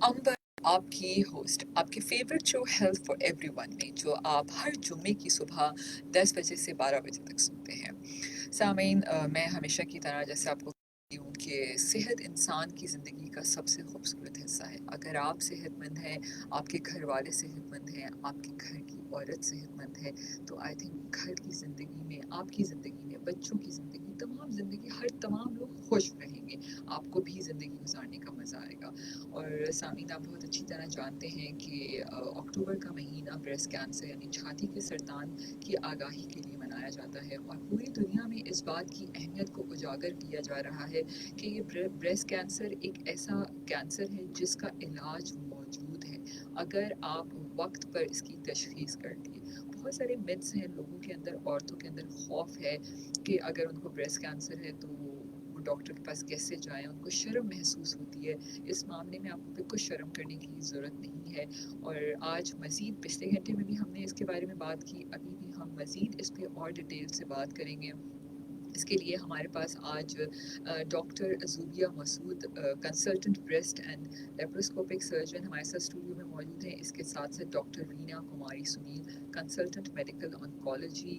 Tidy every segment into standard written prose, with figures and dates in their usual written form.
امبر آپ کی ہوسٹ آپ کی favourite show health for every one میں، جو آپ ہر جمعے کی صبح 10 بجے سے 12 بجے تک سنتے ہیں۔ سامعین، میں ہمیشہ کی طرح جیسے آپ کو کہتی ہوں کہ صحت انسان کی زندگی کا سب سے خوبصورت حصہ ہے۔ اگر آپ صحت مند ہیں، آپ کے گھر والے صحت مند ہیں، آپ کے گھر کی عورت صحت مند ہے، تو آئی تھنک گھر کی زندگی میں، آپ کی زندگی میں، بچوں کی زندگی، تمام لوگ خوش رہیں گے، آپ کو بھی زندگی گزارنے کا مزہ آئے گا۔ اور سامعین، آپ بہت اچھی طرح جانتے ہیں کہ اکتوبر کا مہینہ بریسٹ کینسر یعنی چھاتی کے سرطان کی آگاہی کے لیے منایا جاتا ہے، اور پوری دنیا میں اس بات کی اہمیت کو اجاگر کیا جا رہا ہے کہ یہ بریسٹ کینسر ایک ایسا کینسر ہے جس کا علاج موجود ہے اگر آپ وقت پر اس کی تشخیص کر لیے۔ بہت سارے متس ہیں لوگوں کے اندر، عورتوں کے اندر خوف ہے کہ اگر ان کو بریسٹ کینسر ہے تو وہ ڈاکٹر کے پاس کیسے جائیں، ان کو شرم محسوس ہوتی ہے۔ اس معاملے میں آپ کو کچھ شرم کرنے کی ضرورت نہیں ہے، اور آج مزید پچھلے گھنٹے میں بھی ہم نے اس کے بارے میں بات کی، ابھی بھی ہم مزید اس پہ اور ڈیٹیل سے بات کریں گے۔ اس کے لیے ہمارے پاس آج doctor Zubia Masood, consultant breast and laparoscopic surgeon, ہمارے ساتھ اسٹوڈیو میں موجود ہیں۔ اس کے ساتھ ساتھ ڈاکٹر رینا کماری سنیل، کنسلٹنٹ میڈیکل آنکولوجی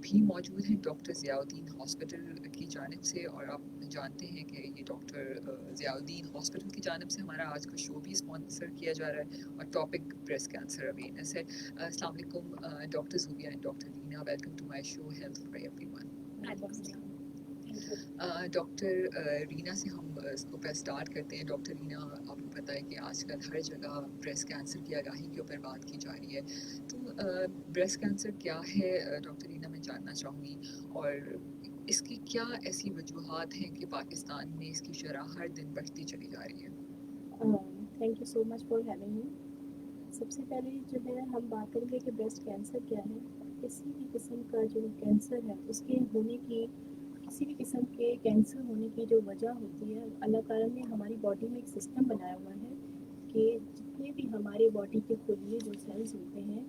بھی موجود ہیں ڈاکٹر ضیاء الدین ہاسپٹل کی جانب سے، اور آپ جانتے ہیں کہ یہ ڈاکٹر ضیاء الدین ہاسپٹل کی جانب سے ہمارا آج کا شو بھی اسپانسر کیا جا رہا ہے، اور ٹاپک بریسٹ کینسر اویئرنیس ہے۔ السلام علیکم doctor Zobia and doctor Reena, welcome to my show health for everyone. Doctor Reena سے ہم اس کو پہ اسٹارٹ کرتے ہیں۔ ڈاکٹر رینا، آپ کو پتہ ہے کہ آج کل ہر جگہ بریسٹ کینسر کی آگاہی کے اوپر بات کی جا رہی ہے، تو بریسٹ کینسر کیا ہے ڈاکٹر رینا، میں جاننا چاہوں گی، اور اس کی کیا ایسی وجوہات ہیں کہ پاکستان میں اس کی شرح ہر دن بڑھتی چلی جا رہی ہے؟ Thank you so much for having me. سب سے پہلے جو ہے ہم بات کریں گے کہ بریسٹ کینسر کیا ہے۔ کسی بھی قسم کا جو کینسر ہے اس کے ہونے کی، کسی بھی قسم کے کینسر ہونے کی جو وجہ ہوتی ہے، اللہ تعالیٰ نے ہماری باڈی میں ایک سسٹم بنایا ہوا ہے کہ جتنے بھی ہمارے باڈی کے خلیے جو سیلز ہوتے ہیں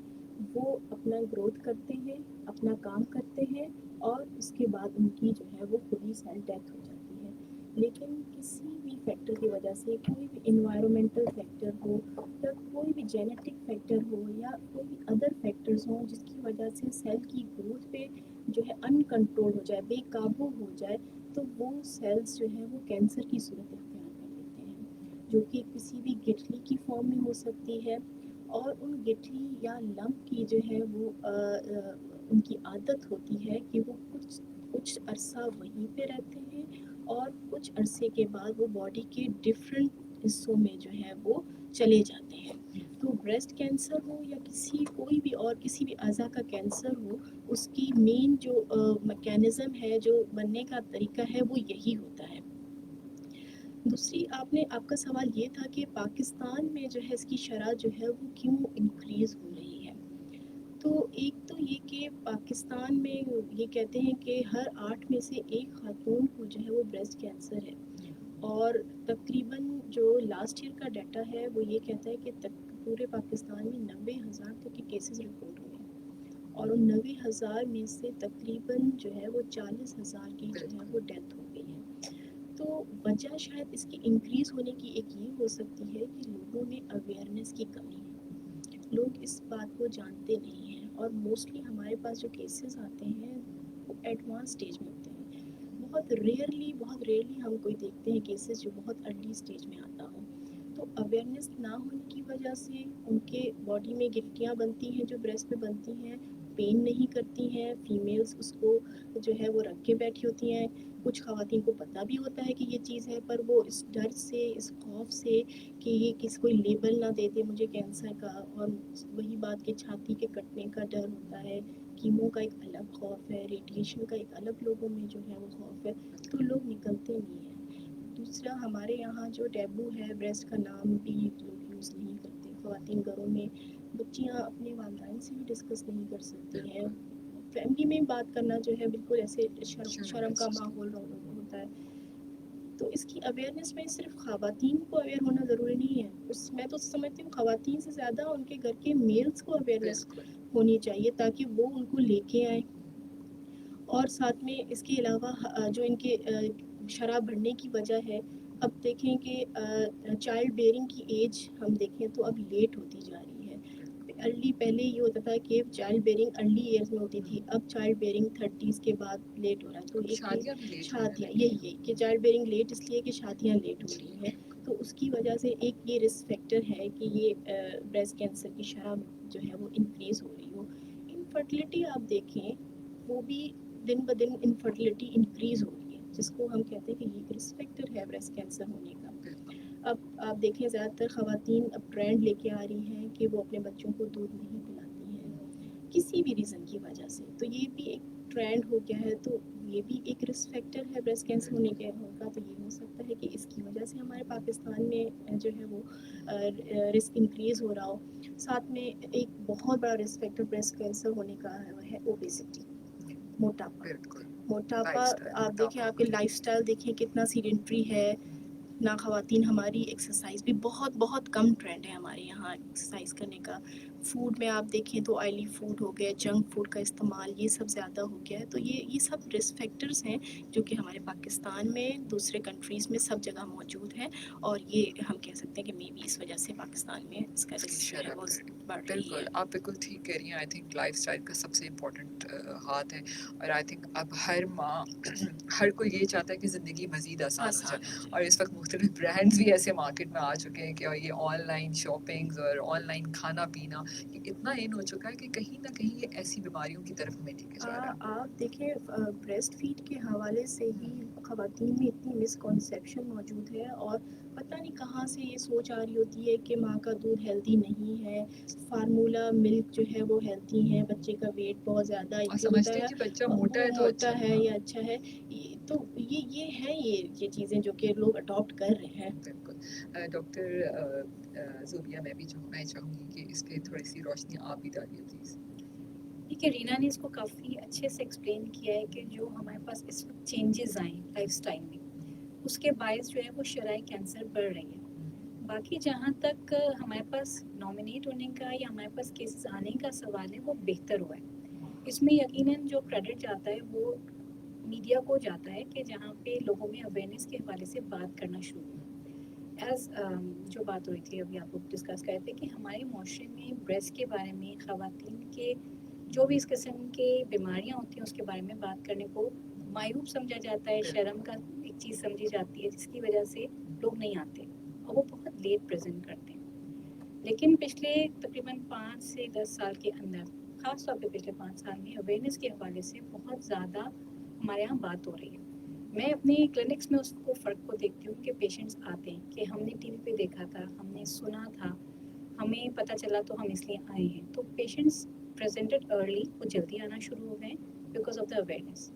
وہ اپنا گروتھ کرتے ہیں، اپنا کام کرتے ہیں، اور اس کے بعد ان کی جو ہے وہ خود ہی سیل ڈیتھ ہو جاتی ہے۔ لیکن کسی بھی فیکٹر کی وجہ سے، کوئی بھی انوائرمنٹل فیکٹر ہو یا کوئی بھی جینیٹک فیکٹر ہو یا کوئی بھی ادر فیکٹرز ہوں جس کی وجہ سے سیل کی گروتھ پہ جو ہے ان کنٹرول ہو جائے، بے قابو ہو جائے، تو وہ سیلز جو ہے وہ کینسر کی صورت اختیار کر لیتے ہیں، جو کہ کسی بھی گٹھلی کی فارم میں ہو سکتی ہے، اور ان گٹھلی یا لمپ کی جو ہے وہ ان کی عادت ہوتی ہے کہ وہ کچھ عرصہ وہیں پہ رہتے ہیں، اور کچھ عرصے کے بعد وہ باڈی کے ڈفرینٹ حصوں میں جو ہے وہ چلے جاتے ہیں۔ تو بریسٹ کینسر ہو یا کوئی بھی اور کسی بھی اعضاء کا کینسر ہو، اس کی مین جو میکینزم ہے، جو بننے کا طریقہ ہے، وہ یہی ہوتا ہے۔ دوسری آپ کا سوال یہ تھا کہ پاکستان میں جو ہے اس کی شرح جو ہے وہ کیوں انکریز ہو رہی ہے۔ تو ایک تو یہ کہ پاکستان میں یہ کہتے ہیں کہ ہر 8 میں سے ایک خاتون کو جو ہے وہ بریسٹ کینسر ہے، اور تقریباً جو لاسٹ ایئر کا ڈیٹا ہے وہ یہ کہتا ہے کہ پورے پاکستان میں 90,000 تک کے کیسز رپورٹ ہوئے ہیں، اور ان 90,000 میں سے تقریباً جو ہے وہ 40,000 کی جو ہے وہ ڈیتھ ہو گئی ہے۔ تو وجہ شاید اس کی انکریز ہونے کی ایک یہ ہو سکتی ہے کہ لوگوں میں اویئرنیس کی کمی ہے، لوگ اس بات کو جانتے نہیں ہیں، اور موسٹلی ہمارے پاس جو کیسز آتے ہیں وہ ایڈوانس اسٹیج میں ہوتے ہیں۔ بہت ریئرلی ہم کوئی دیکھتے ہیں کیسز جو بہت ارلی اسٹیج میں آتا ہو۔ تو اویئرنیس نہ ہونے کی وجہ سے ان کے باڈی میں گٹھلیاں بنتی ہیں جو بریسٹ میں بنتی ہیں، پین نہیں کرتی ہیں، فیمیلز اس کو جو ہے وہ رکھ کے بیٹھی ہوتی ہیں۔ کچھ خواتین کو پتہ بھی ہوتا ہے کہ یہ چیز ہے، پر وہ اس ڈر سے، اس خوف سے کہ یہ کسی کوئی لیبل نہ دے دے مجھے کینسر کا، اور وہی بات کہ چھاتی کے کٹنے کا ڈر ہوتا ہے، کیمو کا ایک الگ خوف ہے، ریڈیشن کا ایک الگ لوگوں میں جو ہے وہ خوف ہے، تو لوگ نکلتے نہیں ہیں۔ دوسرا، ہمارے یہاں جو ٹیبو ہے، بریسٹ کا نام بھی لوگ یوز نہیں کرتے۔ خواتین گھروں میں بچیاں اپنے والدین سے بھی ڈسکس نہیں کر سکتی ہیں، فیملی میں بات کرنا جو ہے بالکل ایسے شرم کا ماحول ہوتا ہے۔ تو اس کی اویئرنیس میں صرف خواتین کو اویئر ہونا ضروری نہیں ہے، میں تو سمجھتی ہوں خواتین سے زیادہ ان کے گھر کے میلز کو اویئرنیس ہونی چاہیے، تاکہ وہ ان کو لے کے آئیں۔ اور ساتھ میں اس کے علاوہ جو ان کے شرح بڑھنے کی وجہ ہے اب دیکھیں کہ چائلڈ بیئرنگ کی ایج ہم دیکھیں تو اب لیٹ ہوتی جا رہی ہے. پہلے یہ ہوتا تھا کہ چائلڈ بیئرنگ ارلی ایئرس میں ہوتی تھی, اب چائلڈ بیئرنگ 30s کے بعد لیٹ ہو رہا ہے. تو ایک شادیاں بھی لیٹ ہونے شادیاں لگی یہی کہ چائلڈ بیئرنگ لیٹ اس لیے کہ شادیاں لیٹ ہو رہی ہیں, تو اس کی وجہ سے ایک یہ رسک فیکٹر ہے کہ یہ بریسٹ کینسر کی شرح جو ہے وہ انکریز ہو رہی ہو. انفرٹیلٹی آپ دیکھیں وہ بھی دن بدن انفرٹیلٹی انکریز ہو رہی ہے, جس کو ہم کہتے ہیں کہ یہ رسک فیکٹر ہے بریسٹ کینسر ہونے کا. اب آپ دیکھیں زیادہ تر خواتین اب ٹرینڈ لے کے آ رہی ہیں کہ وہ اپنے بچوں کو دودھ نہیں پلاتی ہیں کسی بھی ریزن کی وجہ سے, تو یہ بھی ایک ٹرینڈ ہو گیا ہے, تو یہ بھی ایک رسک فیکٹر ہے بریسٹ کینسر ہونے کے کا. تو یہ ہو سکتا ہے کہ اس کی وجہ سے ہمارے پاکستان میں جو ہے وہ رسک انکریز ہو رہا ہو. ساتھ میں ایک بہت بڑا رسک فیکٹر بریسٹ کینسر ہونے کا ہے اوبیسٹی, موٹاپا. موٹاپا آپ دیکھیں, آپ کے لائف اسٹائل دیکھیں کتنا سیڈنٹری ہے. نہ خواتین ہماری ایکسرسائز بھی بہت بہت کم ٹرینڈ ہے ہمارے یہاں ایکسرسائز کرنے کا. فوڈ میں آپ دیکھیں تو آئلی فوڈ ہو گیا, جنک فوڈ کا استعمال یہ سب زیادہ ہو گیا ہے. تو یہ سب رسک فیکٹرز ہیں جو کہ ہمارے پاکستان میں دوسرے کنٹریز میں سب جگہ موجود ہیں, اور یہ ہم کہہ سکتے ہیں کہ مے بی اس وجہ سے پاکستان میں اس کا رسک جو ہے وہ بڑھ رہی ہے. بالکل, آپ بالکل ٹھیک کہہ رہی ہیں. آئی تھنک لائف اسٹائل کا سب سے امپورٹنٹ ہاتھ ہے, اور آئی تھنک اب ہر ماں ہر کوئی یہ چاہتا ہے کہ زندگی مزید آسان ہو جائے, اور اس وقت مختلف برانڈز بھی ایسے مارکیٹ میں آ چکے ہیں کہ یہ آن لائن شاپنگز اور آن لائن کھانا پینا یہ اتنا ان ہو چکا ہے کہ کہیں نہ کہیں یہ ایسی بیماریوں کی طرف ہمیں لے کے جا رہا ہے. آپ دیکھیں بریسٹ فیڈ کے حوالے سے ہی خواتین میں اتنی مسکنسیپشن موجود ہے, اور پتہ نہیں کہاں سے یہ سوچ آ رہی ہوتی ہے کہ ماں کا دودھ ہیلدی نہیں ہے, فارمولا ملک جو ہے وہ ہیلدی ہے, بچے کا ویٹ بہت زیادہ اور جو ہوتا سمجھتے ہیں ہے کہ بچہ وہ موٹا ہے تو موٹا اچھا ہے یا اچھا ہے. تو یہ ہے یہ چیزیں جو کہ لوگ اڈاپٹ کر رہے ہیں. بالکل. ڈاکٹر زوبیہ, میں بھی چاہوں گی کہ اس پہ تھوڑی سی روشنی آپ بھی ڈالیے پلیز. دیکھیے رینا نے اس کو کافی اچھے سے ایکسپلین کیا ہے کہ جو ہمارے پاس اس وقت چینجز آئیں لائف اسٹائل میں, اس کے باعث جو ہے وہ شرائع کینسر بڑھ رہی ہے. باقی جہاں تک ہمارے پاس نامنیٹ ہونے کا یا ہمارے پاس کیسز آنے کا سوال ہے وہ بہتر ہوا ہے. اس میں یقیناً جو کریڈٹ جاتا ہے وہ میڈیا کو جاتا ہے کہ جہاں پہ لوگوں میں اویئرنیس کے حوالے سے بات کرنا شروع ہوا. ایز جو بات ہوئی تھی ابھی آپ کو ڈسکس کرے تھے کہ ہمارے معاشرے میں بریسٹ کے بارے میں خواتین کے جو بھی اس قسم کی بیماریاں ہوتی ہیں اس کے بارے میں بات کرنے کو معیوب سمجھا جاتا ہے, شرم کا ایک چیز سمجھی جاتی ہے, جس کی وجہ سے لوگ نہیں آتے اور وہ بہت لیٹ پریزنٹ کرتے ہیں. لیکن پچھلے تقریباً 5 سے 10 سال کے اندر, خاص طور پہ پچھلے 5 سال میں اویئرنیس کے حوالے سے بہت زیادہ ہمارے یہاں بات ہو رہی ہے. میں اپنے کلینکس میں اس کو فرق کو دیکھتی ہوں کہ پیشنٹس آتے ہیں کہ ہم نے ٹی وی پہ دیکھا تھا, ہم نے سنا تھا, ہمیں پتہ چلا تو ہم اس لیے آئے ہیں. تو پیشنٹس پریزنٹڈ ارلی, وہ جلدی آنا شروع ہو گئے بیکاز آف دا اویئرنیس.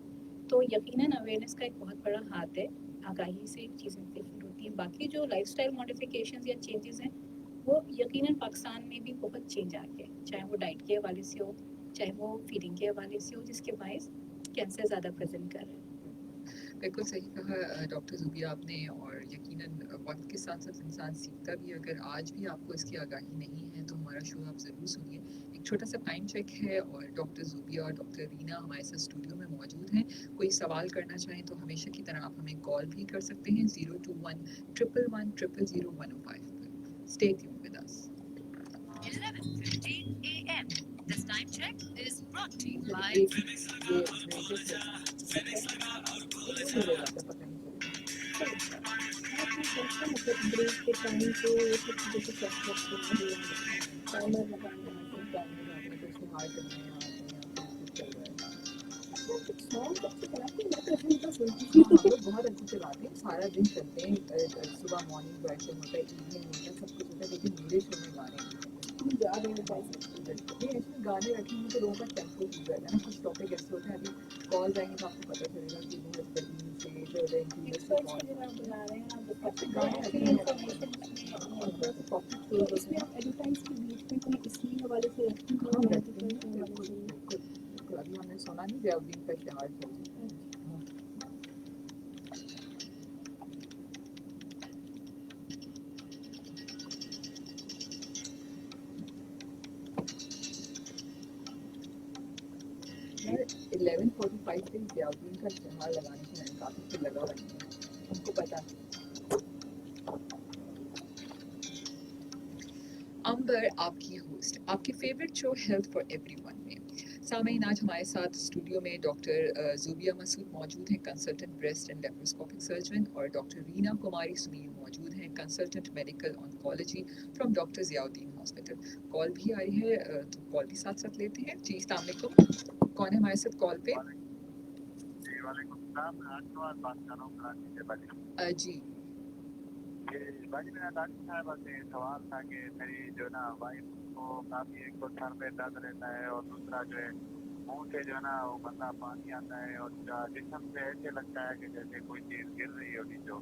تو یقیناً اویئرنیس کا ایک بہت بڑا ہاتھ ہے, آگاہی سے چیزیں ڈفرینٹ ہوتی ہیں. باقی جو لائف اسٹائل ماڈیفیکیشنز یا چینجز ہیں وہ یقیناً پاکستان میں بھی بہت چینج آ گیا ہے, چاہے وہ ڈائٹ کے حوالے سے ہو, چاہے وہ فیڈنگ کے حوالے سے ہو, جس کے باعث کینسر زیادہ پریزنٹ کر رہے ہیں. بالکل صحیح کہا ڈاکٹر زوبیہ آپ نے, اور یقیناً وقت کے ساتھ ساتھ انسان سیکھتا بھی ہے. اگر آج بھی آپ کو اس کی آگاہی نہیں ہے تو ہمارا شو آپ ضرور سنیے. ایک چھوٹا سا ٹائم چیک ہے, اور ڈاکٹر زوبیہ اور ڈاکٹر رینا ہمارے ساتھ اسٹوڈیو میں موجود ہیں. کوئی سوال کرنا چاہیں تو ہمیشہ کی طرح آپ ہمیں کال بھی کر سکتے ہیں 021-111-000-105 پر. Stay tuned with us. 11:15 a.m. This time check is brought to you by break کے ٹائم پہ یہ سب چیزوں کو سیٹ رکھتے ہیں, ٹائمر لگانا ہے. سانگ اچھے چلاتے ہیں, میں تو ابھی کا سنتی ہوں. ہم لوگ بہت اچھے چلاتے ہیں, سارا دن چلتے ہیں, صبح مارننگ ورژن ہوتا ہے, ایوننگ ہوتا ہے, سب کچھ ہوتا ہے, لیکن میرے شو میں گانے یاد نہیں پائی سکتی. اس میں گانے رکھیں گے تو لوگوں کا ٹیمپو ٹھیک رہتا ہے نا. کچھ ٹاپک ایسے ہوتے ہیں, ابھی کال آئیں گے تو آپ کو پتہ چلے گا کہ وہ ہسپتال سے جو ہے ایکسپرٹس کو جب آپ بلا رہے ہیں آپ اچھے بتائیں گانے ایکچولی رکھیں انفارمیشن تو اس میں آپ ایڈورٹائز کے بیچ میں کوئی اسی حوالے سے رکھتی ہیں یا ڈفرینٹ کے حوالے سے؟ بالکل. ابھی ہم نے سنا نہیں ضیاء الدین کا اشتہار چل رہا ہے. میں 11:45 پہ ضیاء الدین کا اشتہار لگانے سے میں نے کافی پھر لگا ہوا نہیں ہے, ان کو پتا अंबर आपकी होस्ट आपकी favourite show health for everyone में। सामीन, आज हमारे साथ स्टूडियो में डॉक्टर ज़ूबिया मसूद मौजूद हैं, consultant breast and laparoscopic surgeon, और डॉक्टर रीना कुमारी सुनील मौजूद हैं, consultant medical oncology from doctor Ziauddin hospital. Call भी आई है, तो कॉल भी साथ साथ लेते हैं। जी, अस्सलाम वालेकुम। कौन है हमारे साथ कॉल पे? जी वालेकुम सलाम, मैं आशीर्वाद बात कर रहा हूँ कराची से बाजी। जी ये बाजी, मेरा डॉक्टर साहब से सवाल था कि मेरी जो ना वाइफ को काफ़ी एक तो सर में दर्द रहता है और दूसरा जो है मुंह से जो है ना वो गंदा पानी आता है और जिस्म से ऐसे लगता है कि जैसे कोई चीज़ गिर रही होगी। जो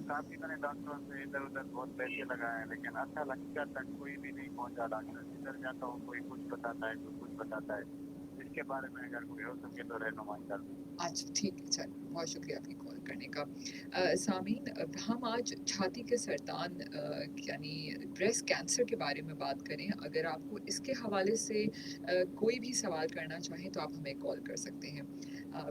काफ़ी मैंने डॉक्टरों से इधर उधर बहुत पैसे लगाए हैं, लेकिन अच्छा लगता तक कोई भी नहीं पहुँचा। डॉक्टर जिधर जाता हूँ कोई कुछ बताता है, कोई कुछ बताता है। इसके बारे में अगर कोई हो सके तो रहनुमाई कर दूँ। अच्छा, ठीक है, चल, बहुत शुक्रिया आपकी कॉल करने का। सामीन, हम आज छाती के सरतान यानी ब्रेस्ट कैंसर के बारे में बात करें। अगर आपको इसके हवाले से कोई भी सवाल करना चाहें तो आप हमें कॉल कर सकते हैं।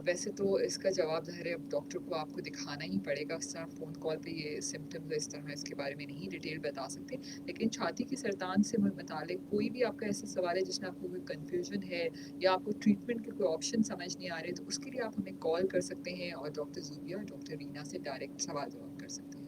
वैसे तो इसका जवाब ज़ाहिर है अब डॉक्टर को आपको दिखाना ही पड़ेगा, इस तरह फ़ोन कॉल पे ये सिम्टम्स इस तरह इसके बारे में नहीं डिटेल बता सकते। लेकिन छाती के सरतान से मुतालिक कोई भी आपका ऐसा सवाल है जिसमें आपको कोई कन्फ्यूजन है या आपको ट्रीटमेंट के कोई ऑप्शन समझ नहीं आ रहे, तो उसके लिए आप हमें कॉल कर सकते हैं और डॉक्टर ज़ूबिया, डॉक्टर रीना से डायरेक्ट सवाल जवाब कर सकते हैं।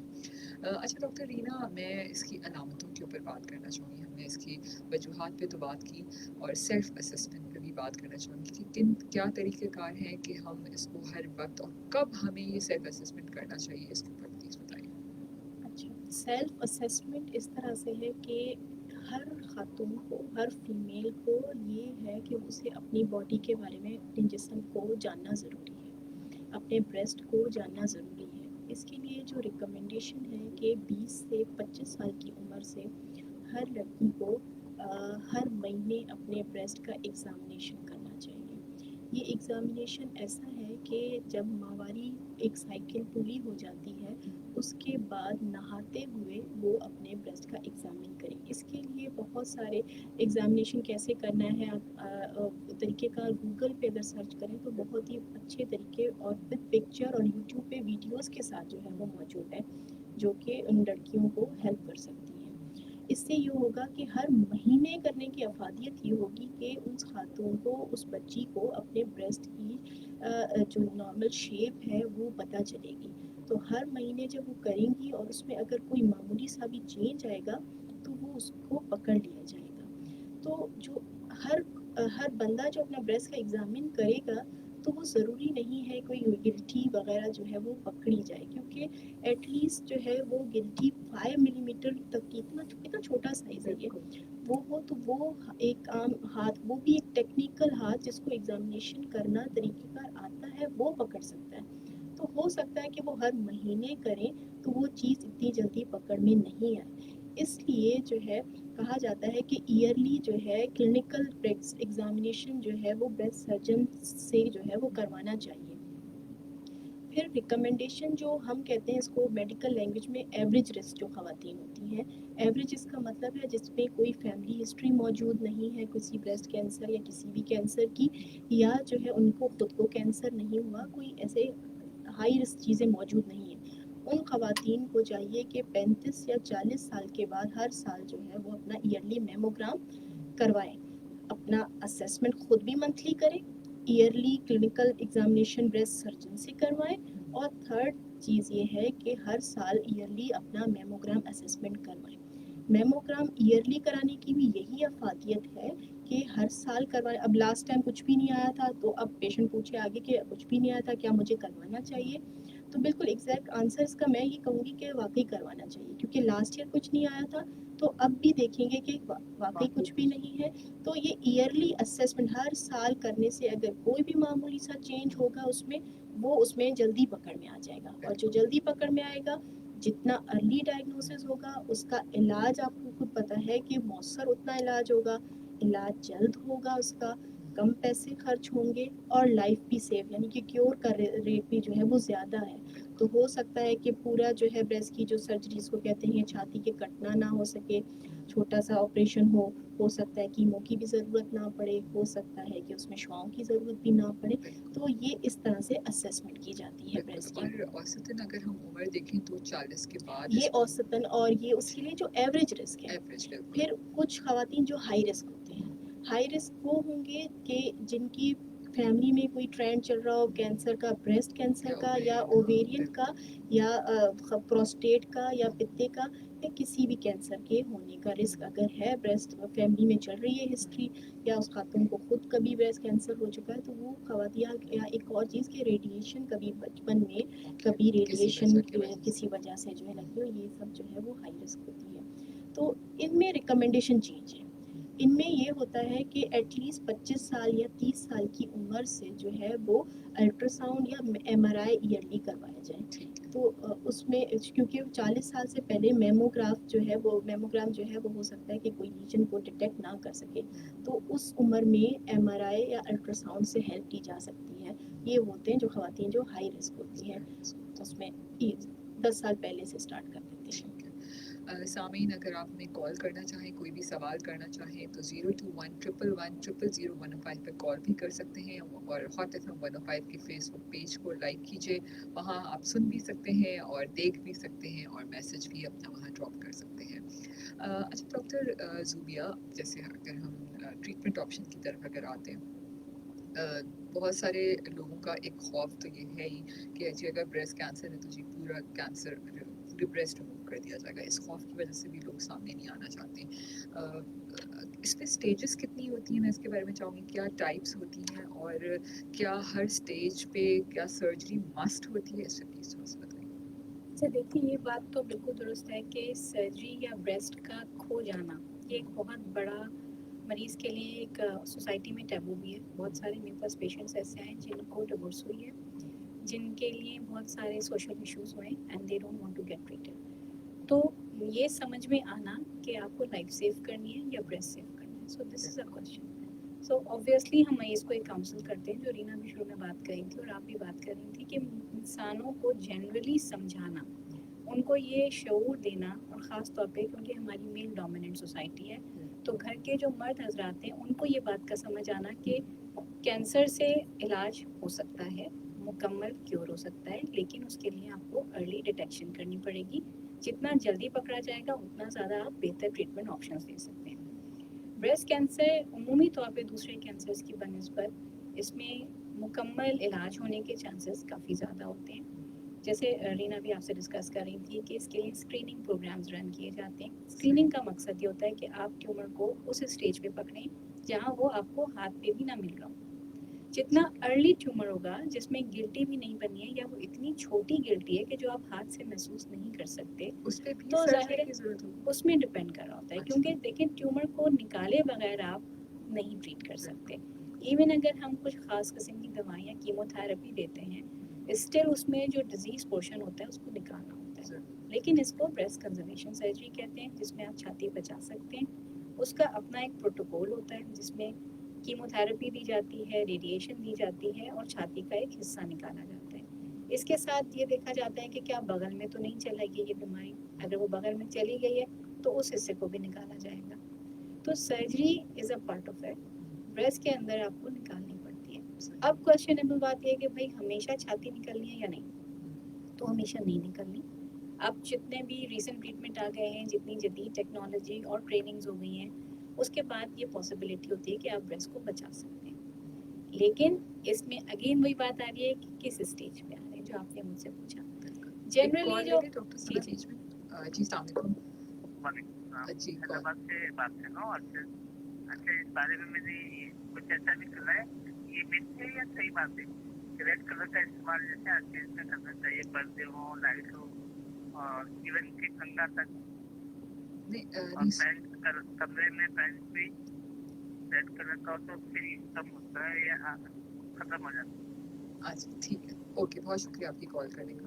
अच्छा डॉक्टर रीना, मैं इसकी अलामतों के ऊपर बात करना चाहूँगी। हमने इसकी वजूहात पे तो बात की और सेल्फ असेसमेंट पे भी बात करना चाहूँगी कि किन क्या तरीक़ेकार हैं कि हम इसको हर वक्त और कब हमें ये सेल्फ असेसमेंट करना चाहिए, इसके ऊपर प्लीज़ बताइए। अच्छा, सेल्फ असेसमेंट इस तरह से है कि हर खातून को, हर फीमेल को ये है कि उसे अपनी बॉडी के बारे में, अपने जिस्म को जानना ज़रूरी है, अपने ब्रेस्ट को जानना ज़रूरी है। इसके लिए जो रिकमेंडेशन है कि 20 से 25 साल की उम्र से हर लड़की को हर महीने अपने ब्रेस्ट का एग्ज़ामिनेशन करना चाहिए। ये एग्ज़ामिनेशन ऐसा है कि जब माहवारी एक साइकिल पूरी हो जाती है, उसके बाद नहाते हुए वो अपने ब्रेस्ट का एग्ज़ामिन करें। इसके लिए बहुत सारे एग्ज़ामिनेशन कैसे करना है तरीक़ेकार गूगल पे अगर सर्च करें तो बहुत ही अच्छे तरीके और विद पिक्चर और यूट्यूब पे वीडियोज़ के साथ जो है वो मौजूद है, जो कि उन लड़कियों को हेल्प कर सकती हैं। इससे ये होगा कि हर महीने करने की अफादियत ये होगी कि उस खातून को, उस बच्ची को अपने ब्रेस्ट की जो नॉर्मल शेप है वो पता चलेगी। तो हर महीने जब वो करेंगी और उसमें अगर कोई मामूली सा भी चेंज आएगा तो वो उसको पकड़ लिया जाएगा। तो जो हर बंदा जो अपना ब्रेस्ट का एग्ज़ामिन करेगा तो वो ज़रूरी नहीं है कोई गिल्टी वगैरह जो है वो पकड़ी जाए, क्योंकि एटलीस्ट जो है वो गिल्टी 5 मिलीमीटर तक की, इतना छोटा साइज़ है ये, वो हो तो वो एक आम हाथ, वो भी एक टेक्निकल हाथ जिसको एग्ज़ामिनेशन करना तरीक़ेकार आता है, वो पकड़ सकता है। तो हो सकता है कि वो हर महीने करें तो वो चीज़ इतनी जल्दी पकड़ में नहीं आए। इसलिए जो है कहा जाता है कि ईयरली जो है क्लिनिकल ब्रेस्ट एग्ज़ामिनेशन जो है वो ब्रेस्ट सर्जन से जो है वो करवाना चाहिए। फिर रिकमेंडेशन जो हम कहते हैं इसको मेडिकल लैंग्वेज में एवरेज रिस्क जो ख़वातीन होती हैं, एवरेज इसका मतलब है जिसमें कोई फैमिली हिस्ट्री मौजूद नहीं है किसी ब्रेस्ट कैंसर या किसी भी कैंसर की, या जो है उनको खुद को कैंसर नहीं हुआ, कोई ऐसे हाई रिस्क चीज़ें मौजूद नहीं हैं। उन ख़वातीन को चाहिए कि 35 या 40 साल के बाद हर साल जो है वो अपना ईयरली मेमोग्राम करवाएं, अपना असेसमेंट खुद भी मंथली करें, yearly clinical examination breast surgeon से करवाएं, और थर्ड चीज़ ये है कि हर साल ईयरली अपना मेमोग्राम असेसमेंट करवाएं। मेमोग्राम ईयरली कराने की भी यही अफादियत है कि हर साल करवाएं। अब लास्ट टाइम कुछ भी नहीं आया था तो अब पेशेंट पूछे आगे कि कुछ भी नहीं आया था, क्या मुझे करवाना चाहिए? तो बिल्कुल एग्जैक्ट आंसर इसका मैं ये कहूँगी कि वाकई करवाना चाहिए, क्योंकि लास्ट ईयर कुछ नहीं आया था तो अब भी देखेंगे कि वाकई कुछ भी नहीं है। तो ये ईयरली असेसमेंट हर साल करने से अगर कोई भी मामूली सा चेंज होगा उसमें, वो उसमें जल्दी पकड़ में आ जाएगा, और जो जल्दी पकड़ में आएगा, जितना अर्ली डायग्नोसिस होगा उसका इलाज आपको खुद पता है कि मौसर उतना इलाज होगा, इलाज जल्द होगा उसका, कम पैसे खर्च होंगे और लाइफ भी सेव, यानी कि क्योर का रेट भी जो है वो ज़्यादा है। تو ہو سکتا ہے کہ پورا جو ہے بریسٹ کی جو سرجری جس کو کہتے ہیں چھاتی کے کٹنا نہ ہو سکے, چھوٹا سا آپریشن ہو سکتا ہے کیمو کی بھی ضرورت نہ پڑے, ہو سکتا ہے کہ اس میں شعاؤں کی ضرورت بھی نہ پڑے. تو یہ اس طرح سے اسیسمنٹ کی جاتی ہے بریسٹ کی. اور اوسطاً اگر ہم عمر دیکھیں تو 40 کے بعد یہ اوسطاً, اور یہ اس کے لیے جو ایوریج رسک ہے. ایوریج پھر کچھ خواتین جو ہائی رسک ہوتے ہیں, ہائی رسک وہ ہوں گے کہ جن کی فیملی میں کوئی ٹرینڈ چل رہا ہو کینسر کا, بریسٹ کینسر کا یا اوویرین کا یا پروسٹیٹ کا یا پتے کا یا کسی بھی کینسر کے ہونے کا رسک اگر ہے, بریسٹ فیملی میں چل رہی ہے ہسٹری, یا اس خاتون کو خود کبھی بریسٹ کینسر ہو چکا ہے, تو وہ خواتین, یا ایک اور چیز کہ ریڈیشن کبھی بچپن میں کبھی ریڈیشن کسی وجہ سے جو ہے لگی ہو, یہ سب جو ہے وہ ہائی رسک ہوتی ہے. تو ان میں ریکمنڈیشن چینج ہے. ان میں یہ ہوتا ہے کہ ایٹ لیسٹ 25 سال یا 30 سال کی عمر سے جو ہے وہ الٹرا ساؤنڈ یا ایم آر آئی ایئرلی کروایا جائے. تو اس میں کیونکہ 40 سال سے پہلے میموگراف جو ہے وہ میموگرام جو ہے وہ ہو سکتا ہے کہ کوئی لیجن کو ڈیٹیکٹ نہ کر سکے, تو اس عمر میں ایم آر آئی یا الٹرا ساؤنڈ سے ہیلپ کی جا سکتی ہے. یہ ہوتے ہیں جو خواتین جو ہائی رسک ہوتی ہیں, اس میں 10 سال پہلے سے اسٹارٹ کر دیتے ہیں. سامعین اگر آپ ہمیں کال کرنا چاہیں, کوئی بھی سوال کرنا چاہیں تو 02111000005 پہ کال بھی کر سکتے ہیں, اور ہاٹ ایف ایم 105 کے فیس بک پیج کو لائک کیجیے, وہاں آپ سن بھی سکتے ہیں اور دیکھ بھی سکتے ہیں, اور میسج بھی اپنا وہاں ڈراپ کر سکتے ہیں. اچھا ڈاکٹر زوبیہ, جیسے اگر ہم ٹریٹمنٹ آپشن کی طرف اگر آتے ہیں, بہت سارے لوگوں کا ایک خوف تو یہ ہے ہی کہ جی اگر بریسٹ کینسر ہے تو جی پورا کینسر پوری بریسٹ ریموو کر دیا جائے گا. اس خوف کی وجہ سے بھی لوگ سامنے نہیں آنا چاہتے. اس پہ سٹیجز کتنی ہوتی ہیں, میں اس کے بارے میں چاہوں گی, کیا ٹائپس ہوتی ہیں, اور کیا ہر سٹیج پہ کیا سرجری مسٹ ہوتی ہے, اس سے پلیز تھوڑا سا بتائیے. اچھا دیکھیے, یہ بات تو بالکل درست ہے کہ سرجری یا بریسٹ کا کھو جانا یہ ایک بہت بڑا مریض کے لیے ایک سوسائٹی میں ٹیبو بھی ہے. بہت سارے میرے پاس پیشنٹس ایسے ہیں جن کو ڈیورس ہوئی ہے, جن کے لیے بہت سارے سوشل ایشوز ہوئے and they don't want to get treated. تو یہ سمجھ میں آنا کہ آپ کو لائف سیو کرنی ہے یا بریسٹ سیو کرنی ہے, سو دس از اے کویسچن. سو اوبویسلی ہم اس کو ایک کاؤنسل کرتے ہیں, جو رینا بھی شروع میں بات کر رہی تھی اور آپ بھی بات کر رہی تھی, کہ انسانوں کو جنرلی سمجھانا, ان کو یہ شعور دینا, اور خاص طور پہ کیونکہ ہماری میل ڈومیننٹ سوسائٹی ہے, تو گھر کے جو مرد حضرات ہیں ان کو یہ بات کا سمجھ آنا کہ کینسر سے علاج ہو سکتا ہے, مکمل کیور ہو سکتا ہے, لیکن اس کے لیے آپ کو ارلی ڈیٹیکشن کرنی پڑے گی. جتنا جلدی پکڑا جائے گا اتنا زیادہ آپ بہتر ٹریٹمنٹ آپشنز دے سکتے ہیں. بریسٹ کینسر عمومی طور پہ دوسرے کینسرز کی بنسبت اس میں مکمل علاج ہونے کے چانسز کافی زیادہ ہوتے ہیں. جیسے رینا بھی آپ سے ڈسکس کر رہی تھی کہ اس کے لیے اسکریننگ پروگرامز رن کیے جاتے ہیں. اسکریننگ کا مقصد یہ ہوتا ہے کہ آپ ٹیومر کو اس اسٹیج پہ پکڑیں جہاں وہ آپ کو ہاتھ پہ بھی نہ مل رہا ہو. جتنا ارلی ٹیومر ہوگا جس میں گلٹی بھی نہیں بنی ہے, یا وہ اتنی چھوٹی گلٹی ہے کہ جو آپ ہاتھ سے محسوس نہیں کر سکتے, اس پہ بھی تو ظاہر سرجری ہے کی ضرورت ہوگی. اس میں ڈپینڈ کر رہا ہوتا ہے, کیونکہ دیکھیں ٹیومر کو نکالے بغیر آپ نہیں ٹریٹ کر سکتے. ایون اگر ہم کچھ خاص قسم کی دوائیاں کیمو تھراپی دیتے ہیں, اسٹل اس میں جو ڈیزیز پورشن ہوتا ہے اس کو نکالنا ہوتا ہے. لیکن اس کو بریسٹ کنزرویشن سرجری کہتے ہیں, جس میں آپ چھاتی بچا سکتے ہیں. اس کا اپنا ایک پروٹوکول ہوتا ہے جس میں کیمو تھراپی دی جاتی ہے, ریڈیشن دی جاتی ہے, اور چھاتی کا ایک حصہ نکالا جاتا ہے. اس کے ساتھ یہ دیکھا جاتا ہے کہ کیا بغل میں تو نہیں چلے گی یہ بیماری. اگر وہ بغل میں چلی گئی ہے تو اس حصے کو بھی نکالا جائے گا. تو surgery is a part of it. Breast کے اندر آپ کو نکالنی پڑتی ہے. اب کویسچنیبل بات یہ ہے کہ بھائی ہمیشہ چھاتی نکلنی ہے یا نہیں, تو ہمیشہ نہیں نکلنی. اب جتنے بھی ریسنٹ ٹریٹمنٹ آ گئے ہیں, جتنی جدید ٹیکنالوجی اور ٹریننگز ہو گئی ہیں, اس کے بعد یہ پاسبلٹی ہوتی ہے کہ آپ بریسٹ کو بچا سکتے ہیں. لیکن اس میں اگین وہی بات آ رہی ہے کہ کس اسٹیج پہ آ رہے ہیں, جو آپ نے مجھ سے پوچھا. جنرلی جو ڈاکٹر جی السلام علیکم. جی حیدرآباد سے بات کر رہا ہوں. اچھا اس بارے میں نے کچھ ایسا بھی سنا ہے, یہ مت ہے یا صحیح بات ہے کہ ریڈ کلر کا استعمال جیسے ہر چیز میں کرنا چاہیے, پردے ہوں, لائٹ ہو, اور ایون کہ کنگا تک, اور پینٹ کمرے میں پینٹ بھی ریڈ کلر کا ہو تو پھر کم ہوتا ہے یا ختم ہو جاتا ہے. اچھا ٹھیک ہے, اوکے, بہت شکریہ آپ کی کال کرنے کا.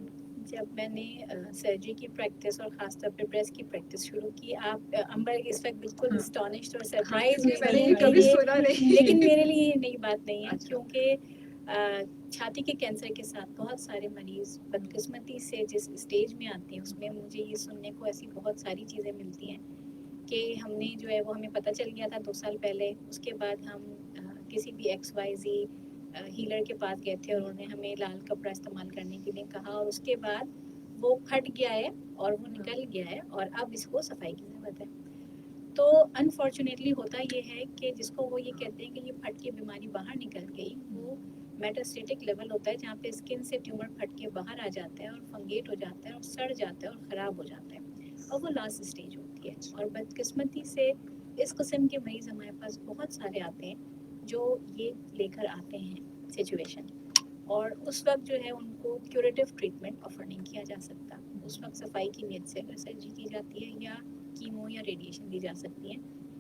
جب میں نے سرجری کی پریکٹس اور خاص طور پہ بریسٹ کی پریکٹس شروع کی, آپ امبر اس وقت بالکل اسٹانشڈ اور سرپرائز میں نے کبھی سنا نہیں, لیکن میرے لیے یہ نئی بات نہیں ہے, کیونکہ छाती के कैंसर के साथ बहुत सारे मरीज़ बदकिस्मती से जिस स्टेज में आते हैं उसमें मुझे ये सुनने को ऐसी बहुत सारी चीज़ें मिलती हैं कि हमने जो है वो हमें पता चल गया था 2 साल पहले, उसके बाद हम किसी भी XYZ हीलर के पास गए थे और उन्होंने हमें लाल कपड़ा इस्तेमाल करने के लिए कहा और उसके बाद वो फट गया है और वो निकल गया है और अब इसको सफाई की ज़रूरत है। तो अनफॉर्चुनेटली होता ये है कि जिसको वो ये कहते हैं कि ये फट के बीमारी बाहर निकल गई, वो मेटास्टेटिक लेवल होता है जहाँ पे स्किन से ट्यूमर फट के बाहर आ जाता है और फंगेट हो जाता है और सड़ जाता है और ख़राब हो जाता है और वो लास्ट स्टेज होती है। और बदकिस्मती से इस किस्म के मरीज़ हमारे पास बहुत सारे आते हैं जो ये लेकर आते हैं सिचुएशन, और उस वक्त जो है उनको क्यूरेटिव ट्रीटमेंट ऑफर नहीं किया जा सकता। उस वक्त सफाई की नीयत से अगर सर्जरी की जाती है या कीमो या रेडिएशन दी जा सकती है,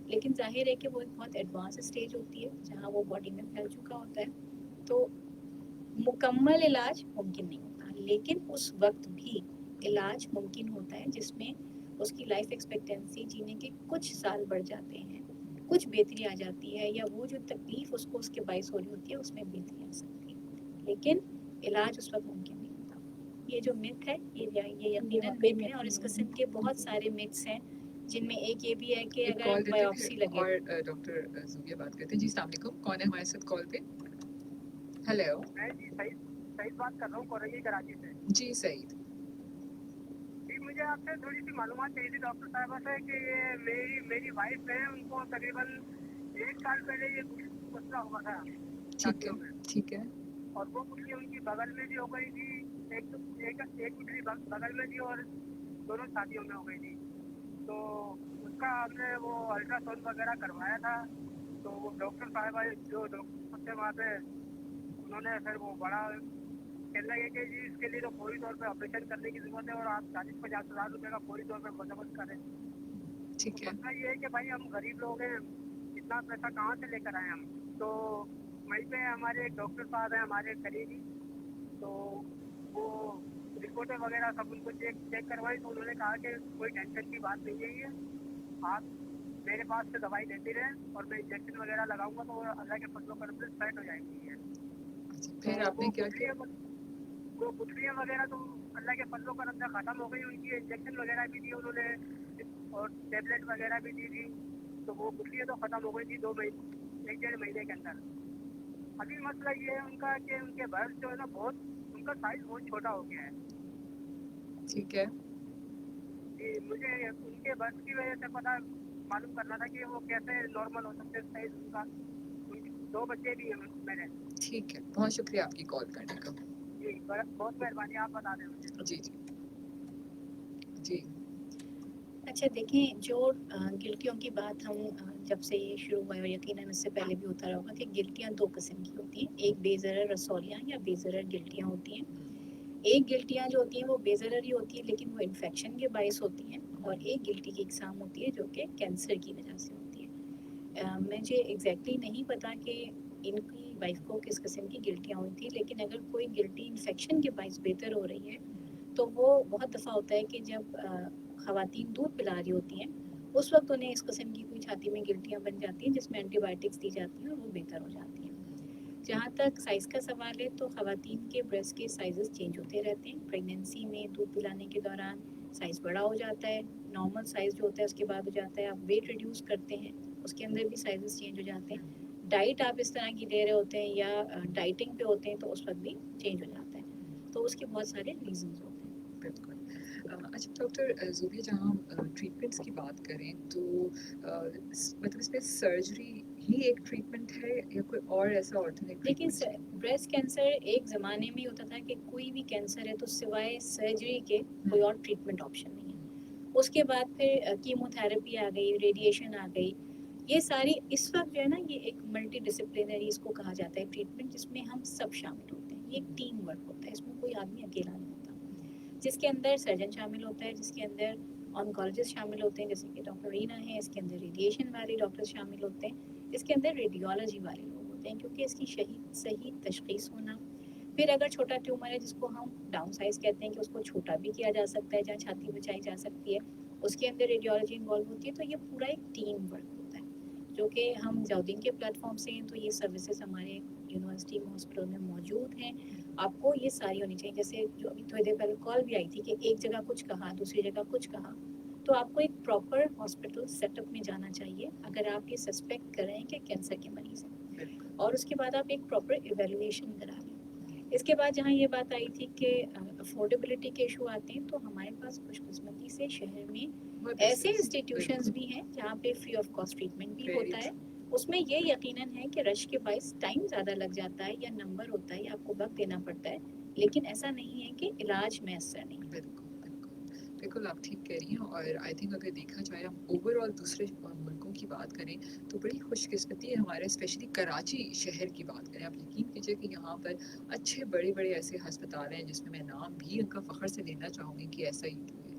लेकिन जाहिर है कि वो एक बहुत एडवांस स्टेज होती है जहाँ वो बॉडी में फैल चुका होता है, तो मुकम्मल इलाज मुमकिन नहीं होता। लेकिन उस वक्त भी इलाज मुमकिन होता है जिसमें उसकी लाइफ एक्सपेक्टेंसी जीने के कुछ साल बढ़ जाते हैं, कुछ बेहतरी आ जाती है, या वो जो तकलीफ उसको उसके बायस हो रही होती है उसमें बेहतरी आ सकती है, लेकिन इलाज उस वक्त मुमकिन नहीं होता। ये जो मिथ है ये यकीनन मिथ है, और इस किस्म के बहुत सारे मिथ्स हैं जिनमें एक ये भी है कि एक कॉल अगर देते बायोप्सी फिर लगे। और डॉक्टर ज़ूबिया बात करते हैं। जी, अस्सलाम वालेकुम, कौन है हमारे साथ कॉल पे? हेलो। मैं जी सही बात कर रहा हूँ कोरंगी कराची से। जी सईद। जी मुझे आपसे थोड़ी सी मालूमात चाहिए थी डॉक्टर साहबा से कि ये मेरी वाइफ है, उनको तकरीबन 1 साल पहले ये मसला हुआ था ठीक है, छातियों में, ठीक है। और वो गुठली उनकी बगल में भी हो गई थी, एक गुठली बगल में थी और दोनों छातियों में हो गई थी। तो उसका हमने वो अल्ट्रासाउंड वगैरह करवाया था, तो वो डॉक्टर साहबा जो डॉक्टर थे वहाँ पे, उन्होंने फिर वो बड़ा कहने लगे कि जी इसके लिए तो फौरी तौर पे ऑपरेशन करने की ज़रूरत है और आप 40-50 हज़ार रुपये का फौरी तौर पे बंदोबस्त करें। ठीक तो है। मसला ये है कि भाई हम गरीब लोग हैं, इतना पैसा कहाँ से लेकर आए हम। तो वहीं पे हमारे एक डॉक्टर साहब हैं हमारे करीबी, तो वो रिपोर्टें वगैरह सब उनको चेक करवाई, तो उन्होंने कहा कि कोई टेंशन की बात नहीं है, ये आप मेरे पास से दवाई लेते रहें और मैं इंजेक्शन वगैरह लगाऊंगा तो अल्लाह के फजलो करम से सेट हो जाएंगी ये। अच्छा, तो फिर आपने क्या किया? वो गुठलियाँ वगैरह तो अल्लाह के फजलो करम से ख़त्म हो गई, उनकी इंजेक्शन वगैरह भी दी उन्होंने और टेबलेट वगैरह भी दी थी, तो वो गुठलियाँ तो ख़त्म हो गई थी 2 महीने 1-1.5 महीने के अंदर। अभी मसला ये है उनका कि उनके बर्स जो है ना बहुत, उनका साइज़ बहुत छोटा हो गया है। ठीक है। जी मुझे उनके बर्स की वजह से पता मालूम करना था कि वो कैसे नॉर्मल हो सकते हैं साइज़ उनका। उनके 2 बच्चे भी हैं मेरे। ठीक है, बहुत शुक्रिया आपकी कॉल करने का। जी बहुत मेहरबानी, आप बता दें मुझे। जी, जी। जी। अच्छा देखें, जो गिल्टियों की बात हम जब से ये शुरू हुआ है और यकीनन इससे पहले भी होता रहा कि गिल्टियाँ 2 किस्म की होती हैं, एक बेज़रर रसौलियाँ या बेज़रर गिल्टियाँ होती हैं। एक गिल्टियाँ जो होती हैं वो बेज़रर ही होती है लेकिन वो इन्फेक्शन के बायस होती हैं, और एक गिल्टी की इकसाम होती है जो कि कैंसर की वजह से होती है। मुझे एग्जैक्टली नहीं पता कि इनकी वाइफ को किस किस्म की गिल्टियाँ हुई थी, लेकिन अगर कोई गिल्टी इन्फेक्शन के बायस बेहतर हो रही है तो वो बहुत दफ़ा होता है कि जब ख़वातीन दूध पिला रही होती हैं उस वक्त उन्हें इस किस्म की कोई छाती में गिल्टियाँ बन जाती हैं जिसमें एंटीबायोटिक्स दी जाती हैं और वो बेहतर हो जाती हैं। जहाँ तक साइज़ का सवाल है तो ख़वातीन के ब्रेस्ट के साइज़ चेंज होते रहते हैं। प्रेगनेंसी में दूध पिलाने के दौरान साइज़ बड़ा हो जाता है, नॉर्मल साइज़ जो होता है उसके बाद हो जाता है। आप वेट रिड्यूस करते हैं उसके अंदर भी साइज़ चेंज हो जाते हैं। डाइट आप इस तरह की ले रहे होते हैं या डाइटिंग पे होते हैं तो उस वक्त भी चेंज हो जाता है। तो उसके बहुत सारे रीजंस होते हैं। बिल्कुल। अच्छा डॉक्टर ज़ूबिया, जहाँ हम ट्रीटमेंट्स की बात करें तो मतलब इसमें सर्जरी ही एक ट्रीटमेंट है या कोई और ऐसा ऑल्टरनेट लेकिन ट्रीटमेंट? ब्रेस्ट कैंसर एक ज़माने में होता था कि कोई भी कैंसर है तो सिवाय सर्जरी के कोई और ट्रीटमेंट ऑप्शन नहीं है। उसके बाद फिर कीमोथेरेपी आ गई, रेडिएशन आ गई, ये सारी इस वक्त जो है ना ये एक मल्टी डिसिप्लिनरी इसको कहा जाता है ट्रीटमेंट, जिसमें हम सब शामिल होते हैं। ये एक टीम वर्क होता है, इसमें कोई आदमी अकेला नहीं होता, जिसके अंदर सर्जन शामिल होता है, जिसके अंदर ऑन्कोलॉजिस्ट शामिल होते हैं जैसे कि डॉक्टर रीना है, इसके अंदर रेडिएशन वाले डॉक्टर शामिल होते हैं, इसके अंदर रेडियोलॉजी वाले लोग होते हैं, क्योंकि इसकी सही तशखीस होना। फिर अगर छोटा ट्यूमर है जिसको हम डाउन साइज कहते हैं कि उसको छोटा भी किया जा सकता है, जहाँ छाती बचाई जा सकती है, उसके अंदर रेडियोलॉजी इन्वॉल्व होती है। तो ये पूरा एक टीम वर्क होता है जो कि हम जाउदीन के प्लेटफॉर्म से हैं, तो ये सर्विसेज हमारे यूनिवर्सिटी हॉस्पिटल में मौजूद हैं, आपको ये सारी होनी चाहिए। जैसे जो अभी थोड़ी देर पहले कॉल भी आई थी कि एक जगह कुछ कहा, दूसरी जगह कुछ कहा, तो आपको एक प्रॉपर हॉस्पिटल सेटअप में जाना चाहिए अगर आप ये सस्पेक्ट कर रहे हैं कि कैंसर के मरीज हैं, और उसके बाद आप एक प्रॉपर इवेल्युएशन करा लें। इसके बाद जहाँ ये बात आई थी कि अफोर्डेबिलिटी के इशू आते हैं, तो हमारे पास खुशकिस्मती से शहर में ऐसे इंस्टीट्यूशंस भी हैं जहाँ पे फ्री ऑफ कॉस्ट ट्रीटमेंट भी होता है। उसमें ये यकीनन है कि रश के बायस टाइम ज़्यादा लग जाता है या नंबर होता है या आपको वक्त देना पड़ता है, लेकिन ऐसा नहीं है कि इलाज में असर नहीं। बिल्कुल आप ठीक कह रही हैं। और आई थिंक अगर देखा जाए हम ओवरऑल दूसरे मुल्कों की बात करें तो बड़ी खुशकिस्मती है हमारे, स्पेशली कराची शहर की बात करें, आप यकीन कीजिए कि यहाँ पर अच्छे बड़े बड़े ऐसे अस्पताल हैं जिसमें मैं नाम भी उनका फ़ख्र से लेना चाहूँगी कि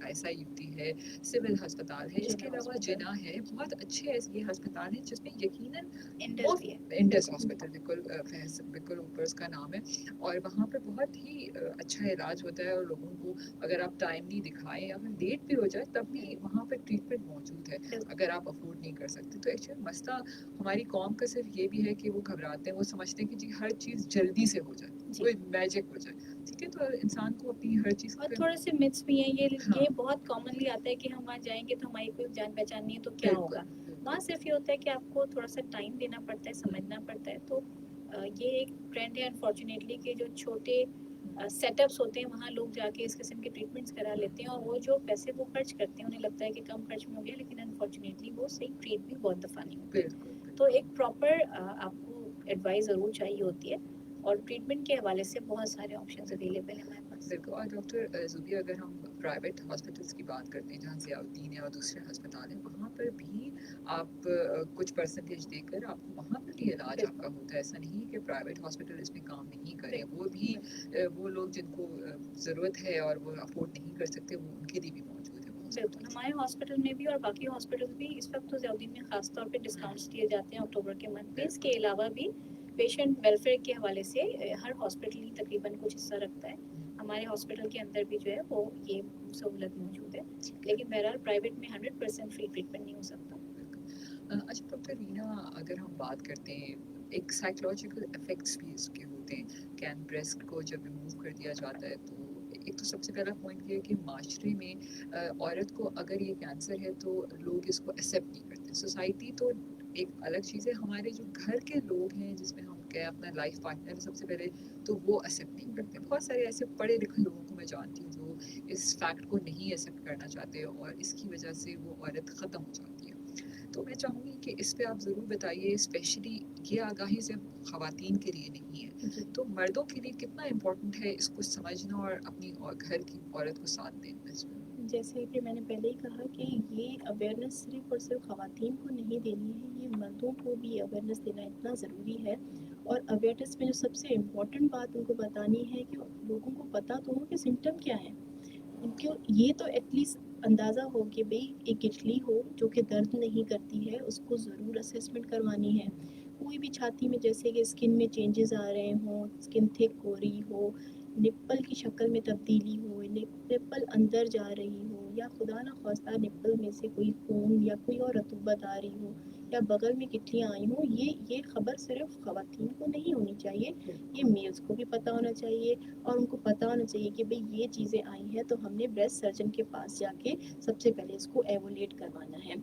ऐसा यूटी है, सिविल अस्पताल है, इसके अलावा जिना है, बहुत अच्छे ऐसे ये अस्पताल हैं जिसमें यकीनन इंडस हॉस्पिटल बिल्कुल ऊपर उसका नाम है, और वहाँ पर बहुत ही अच्छा इलाज होता है, और लोगों को अगर आप टाइमली दिखाएं, अगर लेट भी हो जाए तब भी वहाँ पर ट्रीटमेंट मौजूद है अगर आप अफोर्ड नहीं कर सकते। तो एक्चुअली मसला हमारी कौम का सिर्फ ये भी है कि वो घबराते हैं, वो समझते हैं कि जी हर चीज़ जल्दी से हो जाए, कोई मैजिक हो जाए, ठीक है। तो इंसान को अपनी हर चीज़ और थोड़े से मिथ्स भी हैं, हाँ। ये बहुत कॉमनली आता है कि हम वहाँ जाएंगे तो हमारी कोई जान पहचान नहीं है तो क्या होगा। वहाँ सिर्फ ये होता है कि आपको थोड़ा सा टाइम देना पड़ता है, समझना पड़ता है। तो ये एक ट्रेंड है अनफॉर्चुनेटली कि जो छोटे सेटअप्स होते हैं वहाँ लोग जाके इस किस्म के ट्रीटमेंट्स करा लेते हैं, और वो जो पैसे वो खर्च करते हैं उन्हें लगता है कि कम खर्च में हो गया, लेकिन अनफॉर्चुनेटली वो सही ट्रीट भी बहुत दफ़ा नहीं होते। तो एक प्रॉपर आपको एडवाइस ज़रूर चाहिए होती है, और ट्रीटमेंट के हवाले से बहुत सारे ऑप्शन अवेलेबल हैं हमारे पास। बिल्कुल। और डॉक्टर ज़ुबिया, अगर हम प्राइवेट हॉस्पिटल्स की बात करते हैं जहाँ ज़ियाउद्दीन है और दूसरे अस्पताल हैं, वहाँ पर भी आप कुछ परसेंटेज देकर आपको वहाँ पर भी इलाज आपका होता है। ऐसा नहीं है कि प्राइवेट हॉस्पिटल इसमें काम नहीं करें, वो भी वो लोग जिनको ज़रूरत है और वो अफोर्ड नहीं कर सकते, वो उनके लिए भी मौजूद है। बिल्कुल, हमारे हॉस्पिटल में भी और बाकी हॉस्पिटल्स भी इस वक्त तो ज़ियाउद्दीन में खास तौर पे डिस्काउंट्स दिए जाते हैं अक्टूबर के मंथ में। इसके अलावा भी पेशेंट वेलफेयर के हवाले से हर हॉस्पिटल ही तकरीबन कुछ हिस्सा रखता है। हमारे हॉस्पिटल के अंदर भी जो है वो ये सहूलत मौजूद है, लेकिन बहरहाल प्राइवेट में 100% फ्री ट्रीटमेंट नहीं हो सकता। अच्छा डॉक्टर रीना, अगर हम बात करते हैं एक साइकोलॉजिकल इफेक्ट्स भी इसके होते हैं, कैन ब्रेस्ट को जब रिमूव कर दिया जाता है तो एक तो सबसे पहला पॉइंट ये है कि माशरे में औरत को अगर ये कैंसर है तो लोग इसको एक्सेप्ट नहीं करते। सोसाइटी तो एक अलग चीज़ है, हमारे जो घर के लोग हैं जिसमें हम क्या अपना लाइफ पार्टनर सबसे पहले तो वो एक्सेप्ट नहीं करते। बहुत सारे ऐसे पढ़े लिखे लोगों को मैं जानती हूँ जो इस फैक्ट को नहीं एक्सेप्ट करना चाहते और इसकी वजह से वो औरत ख़त्म हो जाती है। तो मैं चाहूँगी कि इस पे आप ज़रूर बताइए, स्पेशली ये आगाही सिर्फ ख़वातीन के लिए नहीं है, तो मर्दों के लिए कितना इम्पोर्टेंट है इसको समझना और अपनी घर की औरत को साथ देना इसमें। जैसे कि मैंने पहले ही कहा कि ये अवेयरनेस सिर्फ और सिर्फ ख़वातीन को नहीं देनी है, ये मर्दों को भी अवेयरनेस देना इतना ज़रूरी है। और अवेयरनेस में जो सबसे इम्पोर्टेंट बात उनको बतानी है कि लोगों को पता तो हो कि सिम्टम क्या है, उनको ये तो एटलीस्ट अंदाज़ा हो कि भाई एक गिठली हो जो कि दर्द नहीं करती है, उसको ज़रूर असेसमेंट करवानी है। कोई भी छाती में जैसे कि स्किन में चेंजेस आ रहे हों, स्किन थिक हो रही हो, निप्पल की शक्ल में तब्दीली हो, निप्पल अंदर जा रही हो, या खुदा ना ख्वास्ता निप्पल में से कोई खून या कोई और रतूबत आ रही हो, या बगल में गिठलियाँ आई हों, ये खबर सिर्फ ख़वातीन को नहीं होनी चाहिए, ये मेल्स को भी पता होना चाहिए। और उनको पता होना चाहिए कि भाई ये चीज़ें आई हैं तो हमने ब्रेस्ट सर्जन के पास जाके सबसे पहले इसको एवोलेट करवाना है,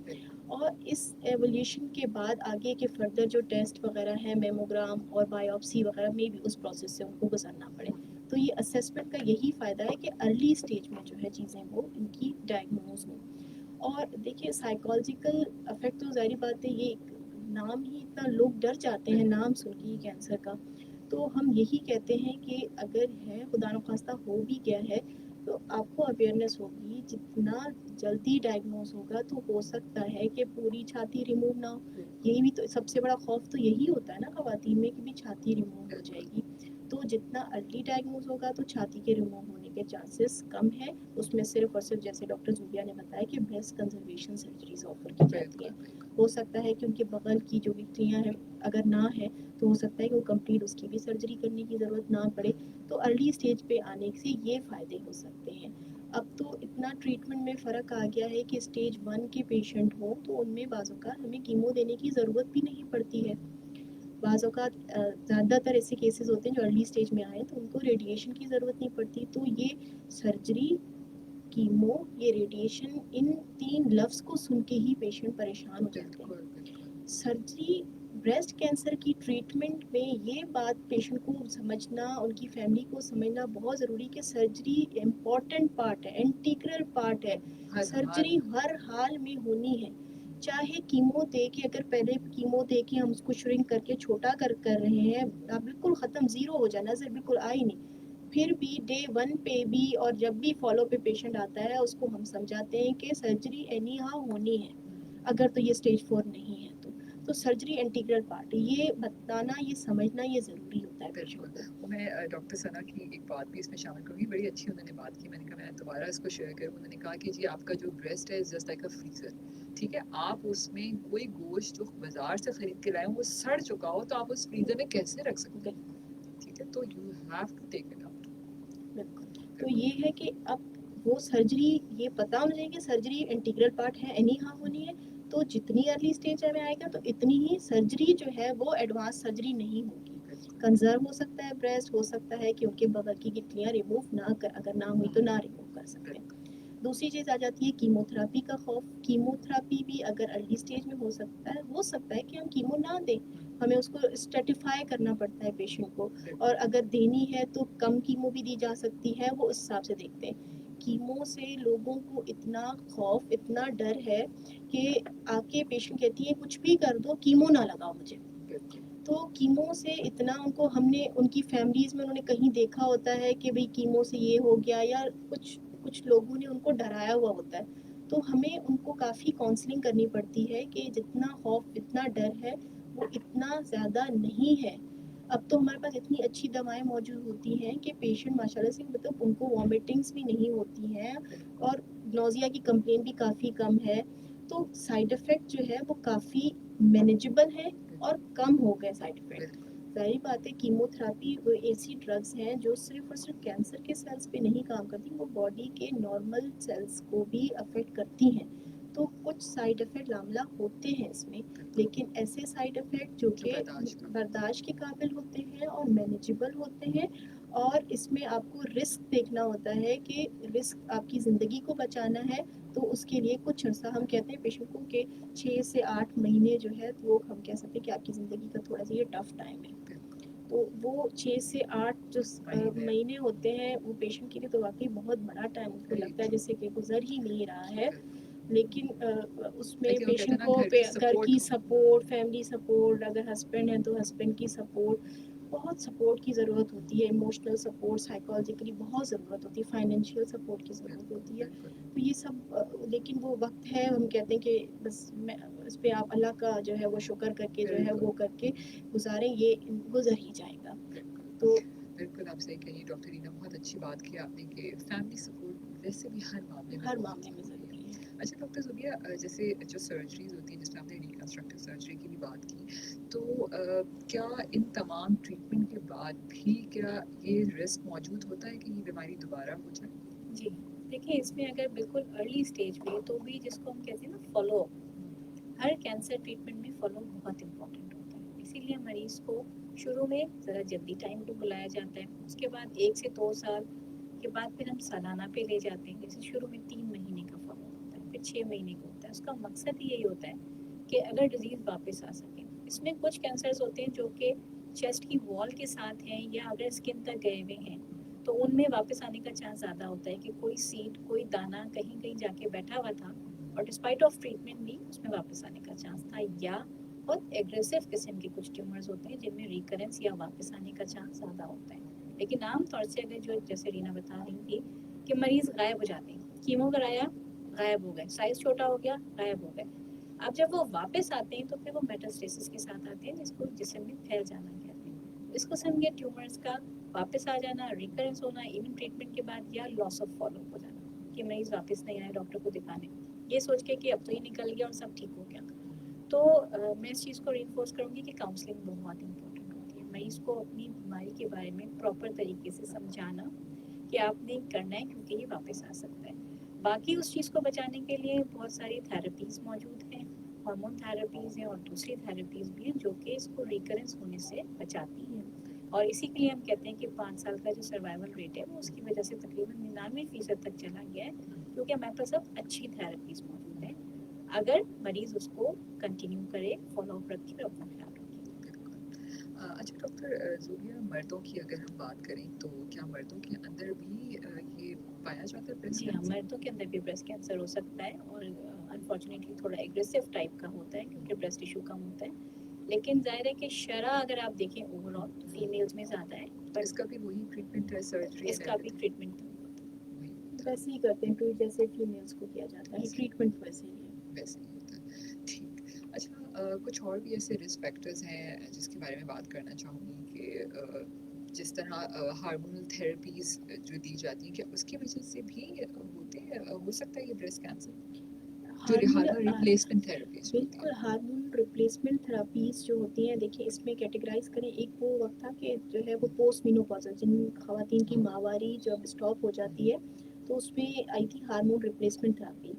और इस एवोल्यूशन के बाद आगे के फर्दर जो टेस्ट वगैरह हैं, मेमोग्राम और बायोप्सी वगैरह में भी उस प्रोसेस से उनको गुजरना पड़े। तो ये असेसमेंट का यही फ़ायदा है कि अर्ली स्टेज में जो है चीज़ें वो इनकी डायग्नोज हों। और देखिए साइकोलॉजिकल अफेक्ट तो ज़ाहिर बात है, ये नाम ही इतना लोग डर जाते हैं नाम सुन के ही कैंसर का। तो हम यही कहते हैं कि अगर है खुदा न खास्ता हो भी गया है तो आपको अवेयरनेस होगी, जितना जल्दी डायग्नोज होगा तो हो सकता है कि पूरी छाती रिमूव ना हो। यही भी तो सबसे बड़ा खौफ तो यही होता है ना ख़वातीन में कि भी छाती रिमूव हो जाएगी। तो जितना अर्ली डायग्नोज होगा तो छाती के रिमूव होने के चांसेस कम है। उसमें सिर्फ और सिर्फ जैसे डॉक्टर ज़ुबिया ने बताया कि ब्रेस्ट कंजर्वेशन सर्जरीज ऑफर की जाती है। हो सकता है कि उनके बगल की जो गिठलियाँ हैं अगर ना है तो हो सकता है कि वो कंप्लीट उसकी भी सर्जरी करने की ज़रूरत ना पड़े। तो अर्ली स्टेज पे आने से ये फ़ायदे हो सकते हैं। अब तो इतना ट्रीटमेंट में फ़र्क आ गया है कि स्टेज 1 के पेशेंट हो तो उनमें बाज़ औक़ात हमें कीमो देने की ज़रूरत भी नहीं पड़ती है। بعض औक़ात ज़्यादातर ऐसे केसेस होते हैं जो अर्ली स्टेज में आए हैं तो उनको रेडिएशन की ज़रूरत नहीं पड़ती। तो ये सर्जरी, कीमो, ये रेडिएशन, इन 3 लफ्ज़ को सुन के ही पेशेंट परेशान हो जाते हैं। बिल्कुल, बिल्कुल। सर्जरी ब्रेस्ट कैंसर की ट्रीटमेंट में ये बात पेशेंट को समझना, उनकी फैमिली को समझना बहुत ज़रूरी कि सर्जरी इम्पॉर्टेंट पार्ट है, इंटीग्रल पार्ट है। सर्जरी हर हाल में होनी है। चाहे कीमो दे के, अगर पहले कीमो दे के हम उसको श्रिंक करके छोटा कर रहे हैं, आप बिल्कुल ख़त्म, ज़ीरो हो जाए, नज़र बिल्कुल आ ही नहीं, फिर भी डे 1 पे भी और जब भी फॉलो पे पेशेंट आता है उसको हम समझाते हैं कि सर्जरी एनी हाउ होनी है, अगर तो ये स्टेज 4 नहीं है तो सर्जरी इंटीग्रल पार्ट है। ये बताना, ये समझना, ये ज़रूरी होता है पेशेंट को। बिल्कुल। मैं डॉक्टर सना की एक बात भी इसमें शामिल करूँगी, बड़ी अच्छी उन्होंने बात की, मैंने कहा मैं दोबारा इसको शेयर करूँ। उन्होंने कहा कि जी आपका जो ब्रेस्ट है जस्ट लाइक अ फ्रीज़र, ठीक है? आप उसमें कोई गोश्त जो बाज़ार से खरीद के लाए हो वो सड़ चुका हो तो आप उस फ्रीज़र में कैसे रख सकते हैं? ठीक है? तो you have to take it out. बिल्कुल। तो ये है कि अब वो सर्जरी, ये पता होना चाहिए कि सर्जरी इंटीग्रल पार्ट है, एनी हाउ होनी है। तो जितनी अर्ली स्टेज में आएगा तो इतनी ही सर्जरी जो है वो एडवांस सर्जरी नहीं होगी। कंजर्व हो सकता है ब्रेस्ट, हो सकता है कि उनके बगल की गिल्टियाँ रिमूव ना कर, अगर ना हुई तो ना रिमूव कर सकते हैं। दूसरी चीज़ आ जाती है कीमोथेरेपी का खौफ। कीमोथेरेपी भी अगर अर्ली स्टेज में हो सकता है कि हम कीमो ना दें, हमें उसको स्ट्रेटिफाई करना पड़ता है पेशेंट को, और अगर देनी है तो कम कीमो भी दी जा सकती है, वो उस हिसाब से देखते हैं। कीमो से लोगों को इतना खौफ, इतना डर है कि आके पेशेंट कहती है कुछ भी कर दो, कीमो ना लगाओ मुझे। तो कीमो से इतना उनको, हमने उनकी फैमिलीज़ में उन्होंने कहीं देखा होता है कि भाई कीमो से ये हो गया, या कुछ लोगों ने उनको डराया हुआ होता है। तो हमें उनको काफ़ी काउंसलिंग करनी पड़ती है कि जितना खौफ, इतना डर है, वो इतना ज़्यादा नहीं है। अब तो हमारे पास इतनी अच्छी दवाएं मौजूद होती हैं कि पेशेंट माशाल्लाह से, मतलब उनको वॉमिटिंग्स भी नहीं होती हैं और नौजिया की कंप्लेन भी काफ़ी कम है। तो साइड इफ़ेक्ट जो है वो काफ़ी मैनेजेबल है और कम हो गए साइड इफ़ेक्ट। ज़ाहिर बात है, कीमोथेरेपी वो ऐसी ड्रग्स हैं जो सिर्फ और सिर्फ कैंसर के सेल्स पे नहीं काम करती, वो बॉडी के नॉर्मल सेल्स को भी अफेक्ट करती हैं। तो कुछ साइड इफ़ेक्ट लामला होते हैं इसमें, लेकिन ऐसे साइड इफ़ेक्ट जो कि बर्दाश्त के काबिल होते हैं और मैनेजेबल होते हैं। और इसमें आपको रिस्क देखना होता है कि रिस्क आपकी ज़िंदगी को बचाना है, तो उसके लिए कुछ अर्सा, हम कहते हैं पेशेंट को कि 6 से 8 महीने जो है, तो वो हम कह सकते हैं कि आपकी ज़िंदगी का थोड़ा सा ये टफ टाइम है। तो वो 6 से 8 जो महीने होते हैं, वो पेशेंट के लिए तो वाकई बहुत बड़ा टाइम उनको लगता है जैसे कि गुजर ही नहीं रहा है। लेकिन उसमें पेशेंट को घर की सपोर्ट, फैमिली सपोर्ट, अगर हस्बैंड है तो हस्बैंड की सपोर्ट, बहुत सपोर्ट की ज़रूरत होती है। इमोशनल सपोर्ट, साइकोलॉजिकली बहुत ज़रूरत होती है, फाइनेंशियल सपोर्ट की ज़रूरत होती है। तो ये सब लेकिन वो वक्त है, हम कहते हैं कि बस इस पे आप अल्लाह का जो है वो शुक्र करके जो है वो करके गुजारें, ये गुजर ही जाएगा। तो बिल्कुल आप सही कही डॉक्टर रीना, बहुत अच्छी बात की आपने कि फैमिली सपोर्ट वैसे भी हर मामले में ज़रूरी है। अच्छा डॉक्टर ज़ुबिया, जैसे जो सर्जरीज होती हैं, जिसमें आपने रिकंस्ट्रक्टिव सर्जरी की भी बात की, तो क्या इन तमाम ट्रीटमेंट के बाद भी क्या ये रिस्क मौजूद होता है कि ये बीमारी दोबारा हो जाए? जी, देखिए इसमें अगर बिल्कुल अर्ली स्टेज पे, तो भी जिसको हम कहते हैं ना फॉलो अप, हर कैंसर ट्रीटमेंट में फॉलो बहुत इम्पोर्टेंट होता है। इसीलिए मरीज़ को शुरू में ज़रा जल्दी टाइम पे बुलाया जाता है, उसके बाद 1 से 2 साल के बाद फिर हम सालाना पे ले जाते हैं। जैसे शुरू में 3 महीने का फॉलो होता है, फिर 6 महीने का होता है। उसका मकसद यही होता है कि अगर डिजीज़ वापस आ सके। इसमें कुछ कैंसर्स होते हैं जो कि चेस्ट की वॉल के साथ हैं, या अगर स्किन तक गए हुए हैं, तो उनमें वापस आने का चांस ज़्यादा होता है कि कोई सीड, कोई दाना कहीं कहीं जाके बैठा हुआ था और डिस्पाइट ऑफ ट्रीटमेंट भी उसमें वापस आने का चांस था। या बहुत एग्रेसिव किस्म के कुछ ट्यूमर्स होते हैं जिनमें रिकरेंस या वापस आने का चांस ज़्यादा होता है। लेकिन आम तौर से अगर जो जैसे रीना बता रही थी कि मरीज़ गायब हो जाते हैं, कीमो कराया गायब हो गए, साइज़ छोटा हो गया गायब हो गए। अब जब वो वापस आते हैं तो फिर वो मेटास्टेसिस के साथ आते हैं, जिसको जिस्म में फैल जाना कहते हैं। इस किस्म के ट्यूमर्स का वापस आ जाना, रिकरेंस होना इवन ट्रीटमेंट के बाद, या लॉस ऑफ फॉलो हो जाना कि मरीज़ वापस नहीं आए डॉक्टर को दिखाने, ये सोच के कि अब तो ये निकल गया और सब ठीक हो गया। तो मैं इस चीज़ को रीइंफोर्स करूँगी कि काउंसलिंग बहुत इंपॉर्टेंट होती है। मरीज़ को अपनी बीमारी के बारे में प्रॉपर तरीके से समझाना कि आपने करना है क्योंकि ये वापस आ सकता है। बाकी उस चीज़ को बचाने के लिए बहुत सारी थेरेपीज़ मौजूद हैं, हार्मोन थेरेपीज़ हैं और दूसरी थेरेपीज़ भी हैं जो कि इसको रिकरेंस होने से बचाती हैं। और इसी के लिए हम कहते हैं कि 5 साल का जो सर्वाइवल रेट है वो उसकी वजह से तकरीबन 99% तक चला गया है, क्योंकि हमारे पास अब अच्छी थेरेपीज़ मौजूद हैं, अगर मरीज़ उसको कंटिन्यू करे, फॉलो अप रखे और अपना ख्याल रखे। अच्छा डॉक्टर ज़ूलिया, मर्दों की अगर हम बात करें तो क्या मर्दों के अंदर भी ये पाया जाता है ब्रेस्ट जी हाँ, कैंसर? मर्दों के अंदर भी ब्रेस्ट कैंसर हो सकता है और अनफॉर्चुनेटली थोड़ा एग्रेसिव टाइप का होता है क्योंकि ब्रेस्ट टिश्यू कम होता है, लेकिन जाहिर है कि शरह अगर आप देखें ओवरऑल तो फीमेल्स में ज़्यादा है, तो पर इसका भी वही ट्रीटमेंट है, सर्जरी इसका भी ट्रीटमेंट वैसे ही करते हैं ट्रीट जैसे फीमेल्स को किया जाता है, ट्रीटमेंट वैसे ही है। वैसे ही होता है। ठीक। अच्छा कुछ और भी ऐसे रिस्क फैक्टर्स हैं जिसके बारे में बात करना चाहूँगी कि जिस तरह हार्मोनल थेरेपीज जो दी जाती हैं, क्या उसकी वजह से भी हो सकता है ये ब्रेस्ट कैंसर? जो हार्मोन रिप्लेसमेंट थेरेपीज होती बिल्कुल, हैं। हार्मोन रिप्लेसमेंट थेरापीज़ जो होती हैं, देखिए इसमें कैटेगराइज़ करें, एक वो वक़्त था कि जो है वो पोस्ट मेनोपॉज़ल जिन ख़वातीन की माहवारी जब स्टॉप हो जाती है, तो उसमें आई थी हार्मोन रिप्लेसमेंट थेरापी।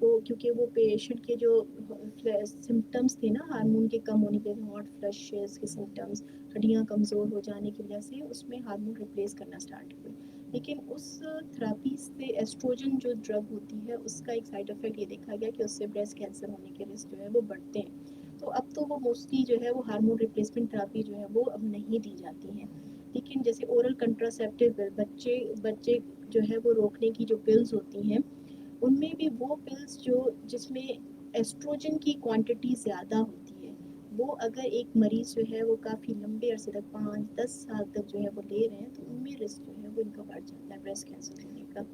तो क्योंकि वो पेशेंट के जो सिम्पटम्स थे ना हार्मोन के कम होने के, हॉट फ्लशेस के सिम्पटम्स, हड्डियाँ कमज़ोर हो जाने की वजह से उसमें हार्मोन रिप्लेस करना स्टार्ट हुए। लेकिन उस थेरेपी से एस्ट्रोजन जो ड्रग होती है उसका एक साइड इफ़ेक्ट ये देखा गया कि उससे ब्रेस्ट कैंसर होने के रिस्क जो है वो बढ़ते हैं। तो अब तो वो मोस्टली जो है वो हार्मोन रिप्लेसमेंट थेरेपी जो है वो अब नहीं दी जाती हैं। लेकिन जैसे ओरल कंट्रासेप्टिव बच्चे बच्चे जो है वो रोकने की जो पिल्स होती हैं, उनमें भी वो पिल्स जो जिसमें एस्ट्रोजन की क्वांटिटी ज़्यादा होती है, वो अगर एक मरीज़ जो है वो काफ़ी लंबे अरसे तक 5-10 साल तक जो है वो ले रहे हैं, तो उनमें रिस्क जो है वो इनका बढ़ जाता है ब्रेस्ट कैंसर होने का।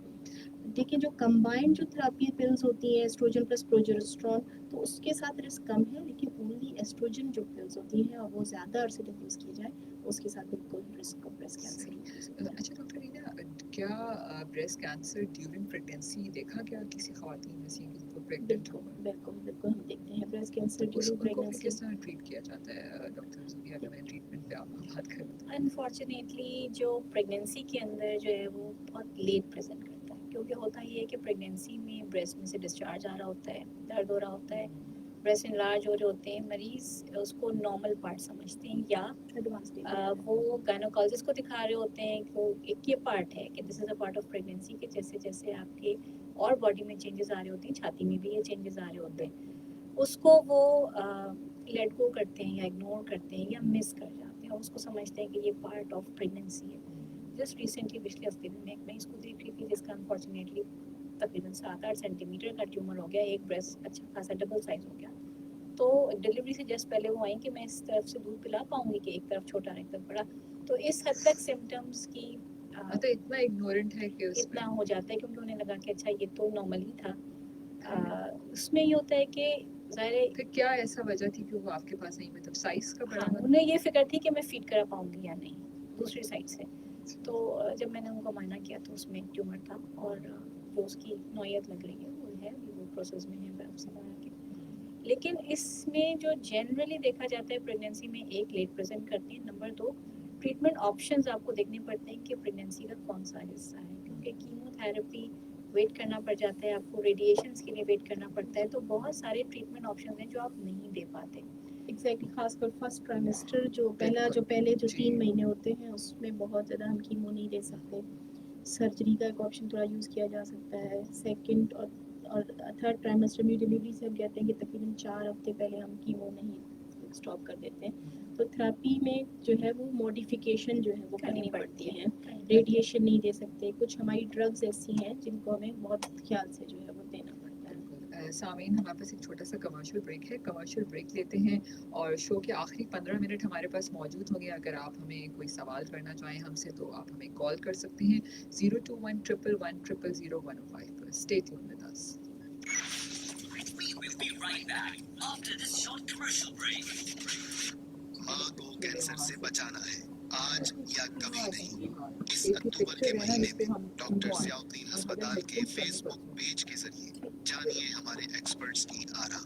लेकिन जो कंबाइंड जो थेरेपी पिल्स होती हैं एस्ट्रोजन प्लस प्रोजेस्टेरोन, तो उसके साथ रिस्क कम है, लेकिन ओनली एस्ट्रोजन जो पिल्स होती हैं और वो ज़्यादा अरसे तक यूज़ की जाए, उसके साथ बिल्कुल risk of breast cancer increase होता है। अच्छा डॉक्टर रीना, क्या ब्रेस्ट कैंसर ड्यूरिंग प्रेगनेंसी देखा गया किसी ख़वातीन में से जिनको प्रेग्नेंट हो? बिल्कुल हम देखते हैं ब्रेस्ट तो कैंसर ड्यूरिंग उनको फिर प्रेगनेंसी। किस तरह ट्रीट किया जाता है डॉक्टर ज़ूलिया, अगर मैं ट्रीटमेंट पे आपको बात करूँ तो? अनफॉर्चुनेटली जो प्रेगनेंसी के अंदर जो है वो बहुत लेट प्रेजेंट करता है, क्योंकि होता ये है कि प्रेगनेंसी में ब्रेस्ट में से डिस्चार्ज आ रहा होता है, दर्द हो रहा होता है, ब्रेस्ट इनलार्ज हो रहे होते हैं, मरीज़ उसको नॉर्मल पार्ट समझते हैं या वो गायनोकोलॉजिस्ट को दिखा रहे होते हैं कि एक ये पार्ट है कि this is a part of pregnancy, कि जैसे जैसे आपके और बॉडी में चेंजेस आ रहे होते हैं, छाती में भी ये चेंजेस आ रहे होते हैं, उसको वो लेट गो करते हैं या इग्नोर करते हैं या मिस कर जाते हैं और उसको समझते हैं कि ये पार्ट ऑफ प्रेगनेंसी है। जस्ट रिसेंटली पिछले हफ्ते में मैं एक मरीज को देख रही थी जिसका अनफॉर्चुनेटली तकरीबन 7-8 सेंटीमीटर का ट्यूमर हो गया, एक ब्रेस्ट अच्छा खासा डबल साइज हो गया। तो डिलीवरी से जस्ट पहले वो आई कि मैं इस तरफ से दूध पिला पाऊंगी कि एक तरफ छोटा और एक तरफ बड़ा। तो इस हद तक सिम्टम्स की मतलब इतना इग्नोरेंट है कि इतना हो जाता है, क्योंकि उन्हें लगा कि अच्छा ये तो नॉर्मल ही था। उसमें ये होता है कि ज़ाहिर फिर क्या ऐसा वजह थी कि वो आपके पास नहीं, मतलब साइज का बड़ा हाँ, हुआ? उन्हें ये फिक्र थी कि मैं फीड करा पाऊंगी या नहीं दूसरी साइड से। तो जब मैंने उनको मायना किया तो उसमें ट्यूमर था और जो उसकी नौयत लग रही है वो है, वो प्रोसेस में है बायोप्सी करा के। लेकिन इसमें जो जनरली देखा जाता है प्रेगनेंसी में, एक लेट प्रेजेंट करती है, नंबर 2 ट्रीटमेंट ऑप्शंस आपको देखने पड़ते हैं कि प्रेगनेंसी का कौन सा हिस्सा है, क्योंकि कीमोथेरेपी वेट करना पड़ जाता है, आपको रेडिएशंस के लिए वेट करना पड़ता है, तो बहुत सारे ट्रीटमेंट ऑप्शंस हैं जो आप नहीं दे पाते। एग्जैक्टली, खासकर फर्स्ट ट्राइमेस्टर जो पहले जो 3 महीने होते हैं उसमें बहुत ज़्यादा हम कीमो नहीं दे सकते। सर्जरी का एक ऑप्शन थोड़ा यूज़ किया जा सकता है। सेकंड और थर्ड ट्राइमेस्टर में डिलीवरी से हम कहते हैं कि तकरीबन 4 हफ्ते पहले हम कीमो नहीं स्टॉप कर देते हैं। तो थेरेपी में जो है वो मॉडिफिकेशन जो है वो करनी पड़ती है। रेडिएशन नहीं दे सकते, कुछ हमारी ड्रग्स ऐसी हैं जिनको हमें बहुत ख्याल से जो है वो देना पड़ता है। सामीन, हमारे पास एक छोटा सा कमर्शियल ब्रेक है, कमर्शियल ब्रेक लेते हैं और शो के आखिरी 15 मिनट हमारे पास मौजूद होंगे। अगर आप हमें कोई सवाल करना चाहें हमसे तो आप हमें कॉल कर सकते हैं 02111000105 पर। Stay tuned with us. माँ को कैंसर से बचाना है, आज या कभी नहीं। इस अक्टूबर के महीने में डॉक्टर ज़ियाउद्दीन अस्पताल के फेसबुक पेज के जरिए जानिए हमारे एक्सपर्ट्स की आरा।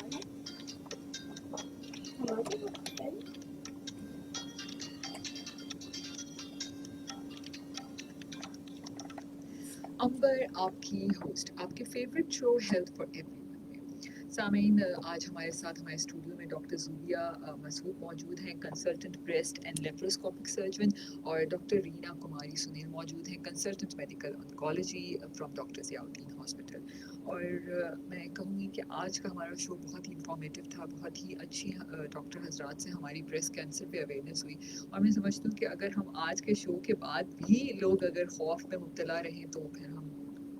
है हम आ जाए अंबर आपकी होस्ट आपके favourite show health for everyone में सामीन आज हमारे साथ हमारे स्टूडियो में डॉक्टर ज़ूबिया मसूद मौजूद हैं, consultant breast and laparoscopic surgeon, और डॉक्टर रीना कुमारी सुनील मौजूद हैं, consultant medical oncology from doctor Ziauddin hospital. और मैं कहूँगी कि आज का हमारा शो बहुत ही इंफॉर्मेटिव था, बहुत ही अच्छी डॉक्टर हजरात से हमारी ब्रेस्ट कैंसर पे अवेयरनेस हुई। और मैं समझती हूँ कि अगर हम आज के शो के बाद भी लोग अगर खौफ में मुब्तला रहें तो फिर हम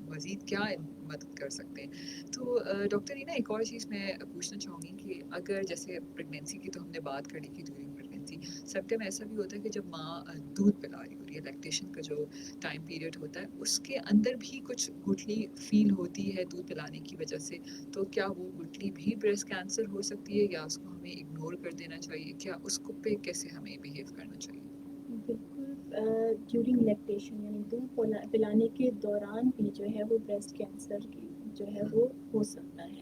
मज़ीद क्या मदद कर सकते हैं। तो डॉक्टर रीना, एक और चीज़ मैं पूछना चाहूँगी कि अगर जैसे प्रेगनेंसी की तो हमने बात करी कि ड्यूरिंग प्रेगनेंसी समटाइम ऐसा भी होता है कि जब माँ दूध पिला रही होती है, लैक्टेशन का जो टाइम पीरियड होता है उसके अंदर भी कुछ गुठली फील होती है दूध पिलाने की वजह से, तो क्या वो गुठली भी ब्रेस्ट कैंसर हो सकती है या उसको हमें इग्नोर कर देना चाहिए? क्या उसको पे कैसे हमें बिहेव करना चाहिए? बिल्कुल ड्यूरिंग लैक्टेशन यानी दूध पिलाने के दौरान भी जो है वो ब्रेस्ट कैंसर की जो है वो हो सकता है।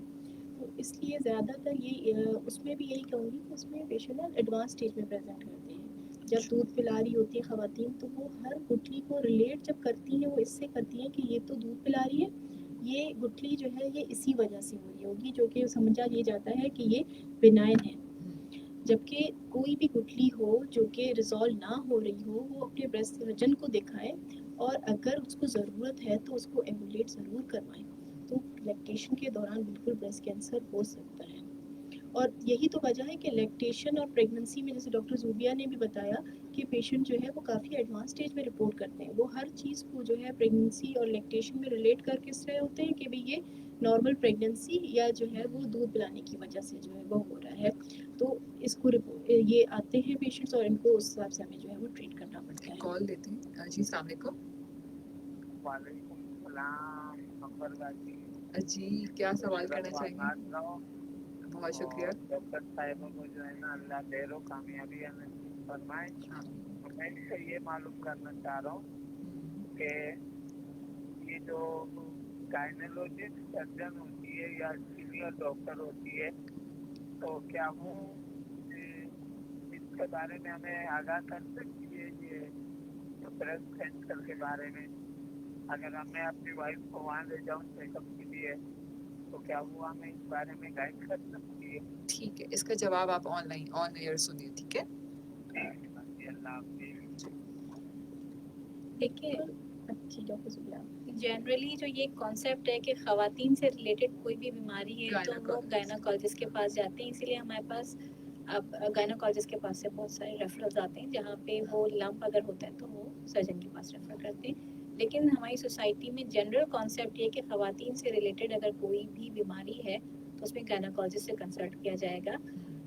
तो इसलिए ज़्यादातर ये उसमें भी यही कहूँगी कि उसमें पेशेंट एडवांस स्टेज में प्रेजेंट करते हैं। जब दूध पिला रही होती है ख़वातीन तो वो हर गुठली को रिलेट जब करती हैं वो इससे करती हैं कि ये तो दूध पिला रही है, ये गुठली जो है ये इसी वजह से हो रही होगी, जो कि समझा ये जाता है कि ये बिनाइन है। जबकि कोई भी गुठली हो जो कि रिजॉल्व ना हो रही हो वो अपने ब्रेस्ट सर्जन को दिखाए और अगर उसको ज़रूरत है तो उसको एवुलेट ज़रूर करवाएं। तो लैक्टेशन के दौरान बिल्कुल ब्रेस्ट कैंसर हो सकता है और यही तो वजह है कि लैक्टेशन और प्रेगनेंसी में जैसे डॉक्टर ज़ूबिया ने भी बताया कि पेशेंट जो है वो काफ़ी एडवांस स्टेज में रिपोर्ट करते हैं। वो हर चीज़ को जो है प्रेगनेंसी और लैक्टेशन में रिलेट करके इस रहे होते हैं कि भाई ये नॉर्मल प्रेगनेंसी या जो है वो दूध पिलाने की वजह से जो है वो हो रहा है। तो इसको ये आते हैं पेशेंट्स और इनको उस हिसाब से हमें जो है वो ट्रीट करना पड़ता है। कॉल लेते हैं जी, अस्सलाम वालेकुम। वालेकुम सलाम अंबर गाजी जी, क्या सवाल करना चाहेंगे? बहुत शुक्रिया। डॉक्टर साहिबा को जो है ना अल्लाह ढेरों कामयाबी नसीब फरमाए। मैं इससे ये मालूम करना चाह रहा हूँ कि ये जो गायनोलॉजिस्ट सर्जन होती है या सीनियर डॉक्टर होती है तो क्या वो इसके बारे में हमें आगाह कर सकती है ये ब्रेस्ट कैंसर के बारे में? अगर मैं अपनी वाइफ को वहाँ ले जाऊँ चेकअप के लिए तो क्या वो हमें इस बारे में गाइड कर सकती है? ठीक है, इसका जवाब आप ऑनलाइन ऑन एयर सुनिए, ठीक है? देखिए अच्छी डॉक्टर ज़ूबिया जनरली जो ये कॉन्सेप्ट है कि ख़वातीन से रिलेटेड कोई भी बीमारी है तो वो गायनोकोलॉजिस्ट के पास जाते हैं, इसीलिए हमारे पास अब गायनोकोलॉजिस्ट के पास से बहुत सारे रेफरल्स आते हैं जहाँ पे वो लंप अगर होता है तो वो सर्जन के पास रेफर करते हैं। लेकिन हमारी सोसाइटी में जनरल कॉन्सेप्ट ये कि ख़वातीन से रिलेटेड अगर कोई भी बीमारी है तो उसमें गायनोकोलॉजिस्ट से कंसल्ट किया जाएगा।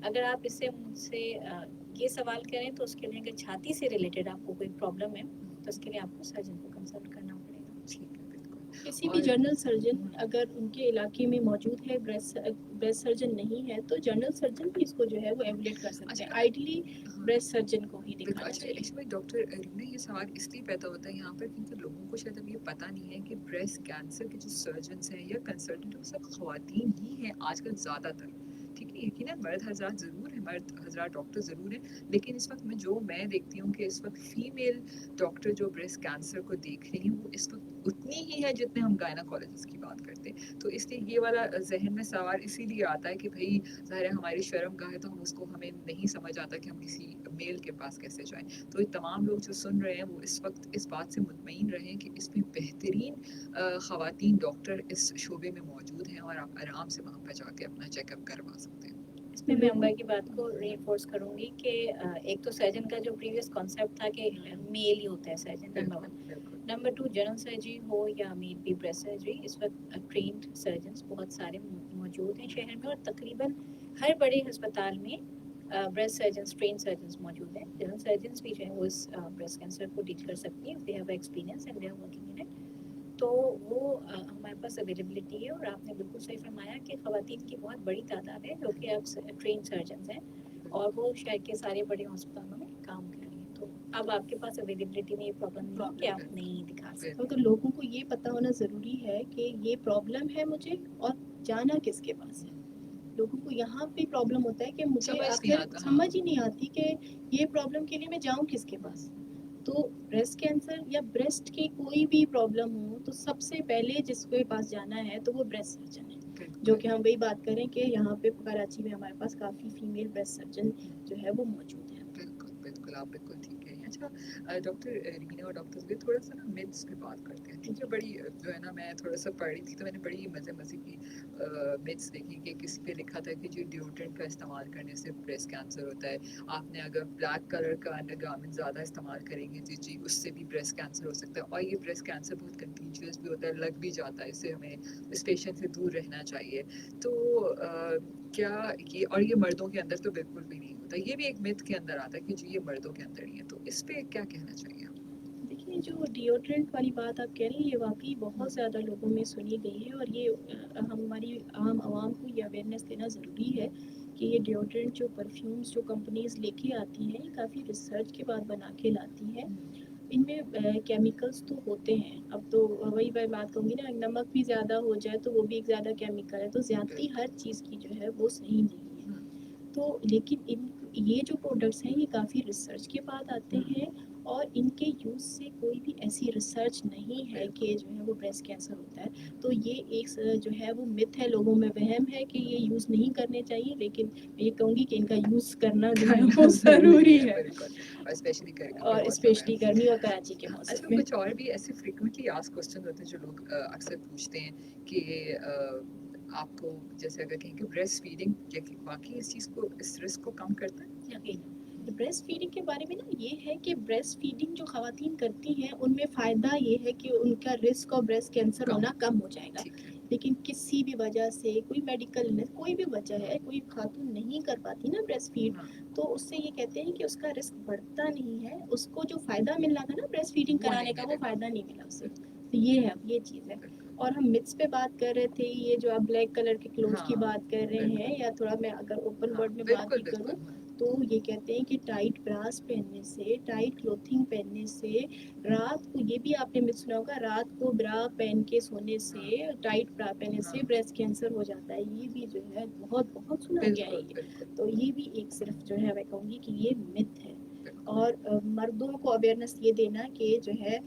अगर आप इससे मुझसे ये सवाल करें तो उसके लिए अगर छाती से रिलेटेड आपको कोई प्रॉब्लम है तो उसके लिए आपको सर्जन को कंसल्ट करना पड़ेगा। ठीक है, बिल्कुल। किसी भी जनरल सर्जन अगर उनके इलाके में मौजूद है, ब्रेस्ट सर्जन नहीं है तो जनरल सर्जन भी इसको जो है वो एवुलेट कर सकते हैं। आइडियली ब्रेस्ट सर्जन को ही दिखाना चाहिए। एक्चुअली डॉक्टर रीना, ये सवाल इसलिए पैदा होता है यहाँ पर क्योंकि लोगों को शायद अब ये पता नहीं है कि ब्रेस्ट कैंसर के जो सर्जन्स हैं या कंसल्टेंट वो सब ख़वातीन ही हैं आजकल ज़्यादातर। ठीक है, यकीनन मर्द हजरात ज़रूर हैं, मर्द हजरात डॉक्टर ज़रूर हैं, लेकिन इस वक्त मैं देखती हूँ कि इस वक्त फीमेल डॉक्टर जो ब्रेस्ट कैंसर को देख रही हैं वो इस वक्त उतनी ही है जितने हम गायनोकोलॉजिस्ट की बात करते हैं। तो इसलिए ये वाला जहन में सवाल इसीलिए आता है कि भाई ज़ाहिर है हमारी शर्मगाह है तो हमें नहीं समझ आता कि हम किसी मेल के पास कैसे जाएं। तो ये तमाम लोग जो सुन रहे हैं वो इस वक्त इस बात से मुतमईन रहें कि इसमें बेहतरीन ख़वातीन डॉक्टर इस शोबे में मौजूद हैं और आप आराम से वहाँ पर जाके अपना चेकअप करवा सकते हैं। इसमें मैं अंबर की बात को रीइंफोर्स करूंगी कि एक तो सर्जन का जो प्रीवियस कॉन्सेप्ट था कि मेल ही होता है surgeon, number 1। Number 2, general surgery हो या मे बी ब्रेस्ट सर्जरी, इस वक्त ट्रेन्ड सर्जन्स बहुत सारे मौजूद हैं शहर में और तकरीबन हर बड़े अस्पताल में ब्रेस्ट सर्जन्स, ट्रेन सर्जन्स मौजूद हैं। जनरल सर्जन्स भी जो है वो इस ब्रेस्ट कैंसर को डील कर सकती हैं, they have experience and they are working in it. तो वो हमारे पास अवेलेबिलिटी है और आपने बिल्कुल सही फरमाया कि ख़वातीन की बहुत बड़ी तादाद है जो कि अब ट्रेन सर्जन्स हैं और वो शहर के सारे बड़े अस्पतालों में काम कर रही हैं। तो अब आपके पास अवेलेबिलिटी में ये प्रॉब्लम नहीं है कि आप नहीं दिखा सकते। तो लोगों को ये पता होना ज़रूरी है कि ये प्रॉब्लम है मुझे और जाना किसके पास है। लोगों को यहाँ पे प्रॉब्लम होता है कि मुझे समझ नहीं आखिर आता, हाँ। समझ ही नहीं आती कि ये प्रॉब्लम के लिए मैं जाऊँ किसके पास। तो ब्रेस्ट कैंसर या ब्रेस्ट की कोई भी प्रॉब्लम हो तो सबसे पहले जिसके पास जाना है तो वो ब्रेस्ट सर्जन है, जो कि हम वही बात करें कि यहाँ पे कराची में हमारे पास काफ़ी फीमेल ब्रेस्ट सर्जन जो है वो मौजूद है। बिल्कुल, बिल्कुल, आप बिल्कुल ठीक कह रही हैं। अच्छा डॉक्टर रीना और डॉक्टर ज़ुबैर थोड़ा-सा ना मिथ्स पे बात करते हैं, ठीक है? बड़ी जो है ना मैं थोड़ा-सा पढ़ रही थी तो मैंने बड़ी मज़े-मज़े की मिथ्स देखी कि किसी पे लिखा था कि जो डिओड्रेंट का इस्तेमाल करने से ब्रेस्ट कैंसर होता है। आपने अगर ब्लैक कलर का अंडरगारमेंट ज़्यादा इस्तेमाल करेंगे जी उससे भी ब्रेस्ट कैंसर हो सकता है और ये ब्रेस्ट कैंसर बहुत कंटीजियस भी होता है, लग भी जाता है, इससे हमें इस पेशेंट से दूर रहना चाहिए। तो क्या ये और ये मर्दों के अंदर तो बिल्कुल भी नहीं होता, ये भी एक मिथ के अंदर आता है कि जी ये मर्दों के अंदर ही है, तो इस पे क्या कहना चाहिए? देखिए जो डिओड्रेंट वाली बात आप कह रही हैं ये वाकई बहुत ज़्यादा लोगों में सुनी गई है और ये हमारी आम आवाम को ये अवेयरनेस देना ज़रूरी है कि ये डिओड्रेंट जो परफ्यूम्स जो कंपनीज लेके आती हैं काफ़ी रिसर्च के बाद बना के लाती हैं। इनमें केमिकल्स तो होते हैं, अब तो वही मैं बात कहूँगी ना, नमक भी ज़्यादा हो जाए तो वो भी एक ज़्यादा केमिकल है, तो ज़्यादती हर चीज़ की जो है वो सही नहीं है। तो लेकिन इन ये जो प्रोडक्ट्स हैं ये काफ़ी रिसर्च के बाद आते हैं और इनके यूज़ से कोई भी ऐसी रिसर्च नहीं है कि जो है वो ब्रेस्ट कैंसर होता है। तो ये एक जो है वो मिथ है, लोगों में वहम है कि ये यूज़ नहीं करने चाहिए, लेकिन मैं ये कहूँगी कि इनका यूज़ करना जो है वो ज़रूरी है, और स्पेशली गर्मी के और मौसम स्पेशली में। गर्मी और कराची के अच्छा मौसम में। कुछ और भी ऐसे फ्रीक्वेंटली आस्क्ड क्वेश्चन होते हैं जो लोग अक्सर पूछते हैं कि आपको जैसे अगर कहें कि ब्रेस्ट फीडिंग वाकई इस चीज़ को इस रिस्क को कम करता है? ब्रेस्ट फीडिंग के बारे में ना ये है कि ब्रेस्ट फीडिंग जो खवातीन करती हैं उनमें फ़ायदा ये है कि उनका रिस्क और ब्रेस्ट कैंसर होना कम हो जाएगा। लेकिन किसी भी वजह से कोई मेडिकल इलनेस कोई भी वजह है, कोई खातून नहीं कर पाती ना ब्रेस्ट फीड, तो उससे ये कहते हैं कि उसका रिस्क बढ़ता नहीं है, उसको जो फ़ायदा मिलना था ना ब्रेस्ट फीडिंग कराने का वो फ़ायदा नहीं मिला उसे। तो ये है, ये चीज़ है। और हम मिथ्स पे बात कर रहे थे, ये जो आप ब्लैक कलर के क्लोथ्स की बात कर रहे हैं, या थोड़ा मैं अगर ओपन वर्ड में बात भी करूँ तो ये कहते हैं कि टाइट ब्रास पहनने से, टाइट क्लोथिंग पहनने से, रात को ये भी आपने मिथ सुना होगा, रात को ब्रा पहन के सोने से, टाइट ब्रा पहनने से ब्रेस्ट कैंसर हो जाता है। ये भी जो है बहुत बहुत सुना गया है ये। तो ये भी एक सिर्फ जो है मैं कहूँगी कि ये मिथ है। और मर्दों को अवेयरनेस ये देना कि जो है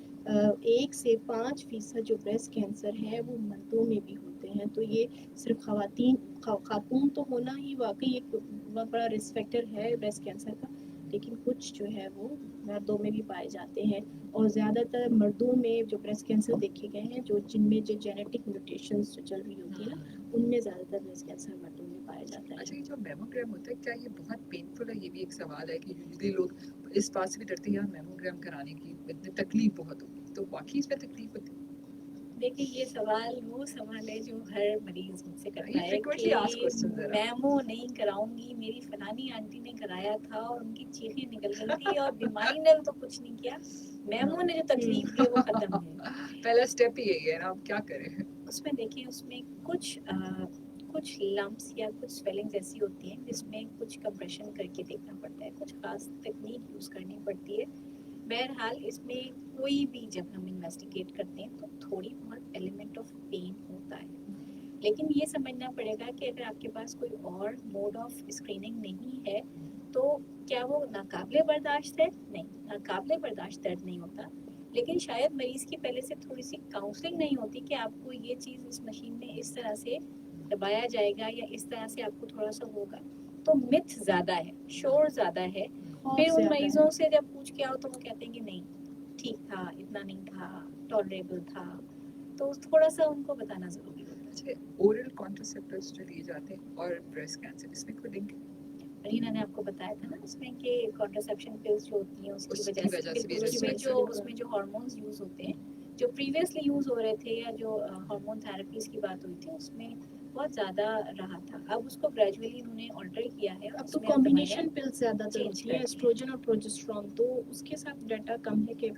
1 से 5% जो ब्रेस्ट कैंसर है वो मर्दों में भी होते हैं। तो ये सिर्फ खातून तो होना ही वाकई एक बहुत बड़ा रिस्क फैक्टर है ब्रेस्ट कैंसर का, लेकिन कुछ जो है वो मर्दों में भी पाए जाते हैं। और ज़्यादातर मर्दों में जो ब्रेस्ट कैंसर देखे गए हैं, जो जिनमें जो जेनेटिक म्यूटेशंस जो चल रही होती है ना, उनमें ज़्यादातर ब्रेस्ट कैंसर मर्दों में पाया जाता है। अच्छा ये जो मैमोग्राम होता है क्या ये बहुत पेनफुल है? ये भी एक सवाल है कि यूजुअली लोग इस बात से भी डरते हैं यार मैमोग्राम कराने की इतनी तकलीफ बहुत होगी, तो वाकई इसमें तकलीफ होती है? देखिए ये सवाल वो सवाल है जो हर मरीज मुझसे करता ये है frequently asked question कि जरा। मैमो नहीं कराऊंगी, मेरी फलानी आंटी ने कराया था और उनकी चीखें निकल गई थी और बीमारी ने तो कुछ नहीं किया, मैमो ने जो तकलीफ दी वो खत्म है। पहला स्टेप ही यही है ना, अब क्या करें? उसमें देखिए उसमें कुछ लम्प्स या कुछ स्वेलिंग्स ऐसी होती हैं जिसमें कुछ कंप्रेशन करके देखना पड़ता है, कुछ खास तकनीक यूज़ करनी पड़ती है। बहरहाल इसमें कोई भी जब हम इन्वेस्टिगेट करते हैं तो थोड़ी बहुत एलिमेंट ऑफ पेन होता है, लेकिन ये समझना पड़ेगा कि अगर आपके पास कोई और मोड ऑफ स्क्रीनिंग नहीं है तो क्या वो नाकाबिले बर्दाश्त है? नहीं, नाकाबिले बर्दाश्त दर्द नहीं होता, लेकिन शायद मरीज की पहले से थोड़ी सी काउंसलिंग नहीं होती कि आपको ये चीज़ इस मशीन में इस तरह से दबाया जाएगा या इस तरह से आपको थोड़ा सा होगा। तो मिथ ज़्यादा है, शोर ज़्यादा है। फिर उन मरीजों से जब पूछ के आओ तो वो कहते हैं कि नहीं ठीक था, इतना नहीं था, टॉलरेबल था, तो थोड़ा सा उनको बताना ज़रूरी होता है। अच्छा ओरल कॉन्ट्रासेप्टिव्स जो लिए जाते हैं और ब्रेस्ट कैंसर इसमें कोई लिंक है? रीना ने आपको बताया था ना इसमें कि कॉन्ट्रासेप्शन पिल्स जो होती हैं उसकी वजह से भी उसमें जो हार्मोन्स यूज़ होते हैं जो प्रीवियसली यूज़ हो रहे थे या जो हार्मोन थेरेपीज की बात हुई थी उसमें बहुत ज़्यादा रहा था। अब उसको ग्रेजुअली उन्होंने ऑल्टर किया है। अब तो कॉम्बिनेशन पिल्स ज़्यादातर होती हैं, एस्ट्रोजन और प्रोजेस्टेरोन, तो उसके साथ डाटा कम है कि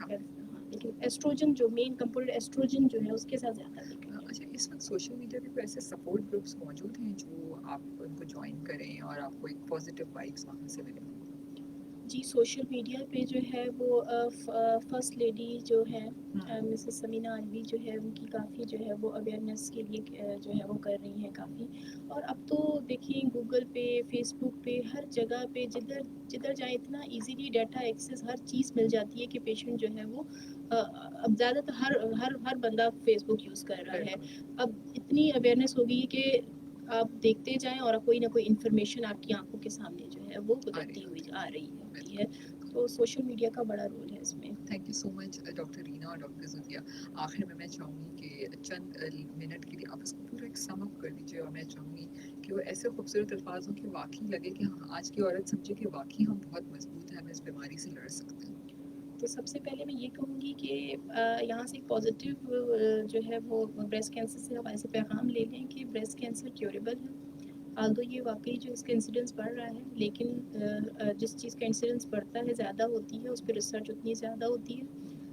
लेकिन एस्ट्रोजन जो मेन कंपोनेंट एस्ट्रोजन जो है उसके साथ ज़्यादा दिक्कत है। अच्छा इस वक्त सोशल मीडिया पे कोई ऐसे सपोर्ट ग्रुप्स मौजूद हैं जो आप उनको ज्वाइन करें और आपको एक पॉजिटिव वाइब्स वहाँ से मिले? جی سوشل میڈیا پہ جو ہے وہ فرسٹ لیڈی جو ہے مسز سمینہ علوی جو ہے ان کی کافی جو ہے وہ اویئرنیس کے لیے جو ہے وہ کر رہی ہیں کافی. اور اب تو دیکھیں گوگل پہ فیس بک پہ ہر جگہ پہ جدھر جائیں اتنا ایزیلی ڈیٹا ایکسیس ہر چیز مل جاتی ہے کہ پیشنٹ جو ہے وہ اب زیادہ تر ہر بندہ فیس بک یوز کر رہا ہے. اب اتنی اویئرنیس ہو گئی کہ آپ دیکھتے جائیں اور کوئی نہ کوئی انفارمیشن آپ کی آنکھوں کے سامنے جو ہے وہ گزرتی ہوئی آ رہی ہوتی ہے. تو سوشل میڈیا کا بڑا رول ہے اس میں. Thank you so much doctor Reena اور ڈاکٹر زوفیا. آخر میں چاہوں گی کہ چند منٹ کے لیے آپ اس کو پورا ایک سم اپ کر دیجیے اور میں چاہوں گی کہ وہ ایسے خوبصورت الفاظ ہوں کہ واقعی لگے کہ ہاں آج کی عورت سمجھے کہ واقعی ہم بہت مضبوط ہیں, ہم اس بیماری سے لڑ سکتے ہیں. تو سب سے پہلے میں یہ کہوں گی کہ یہاں سے ایک پازیٹیو جو ہے وہ بریسٹ کینسر سے حوالے سے پیغام لے لیں کہ بریسٹ کینسر کیوریبل ہے. آلدو یہ واقعی جو اس کا انسیڈنس بڑھ رہا ہے, لیکن جس چیز کا انسیڈنس بڑھتا ہے زیادہ ہوتی ہے اس پہ ریسرچ اتنی زیادہ ہوتی ہے.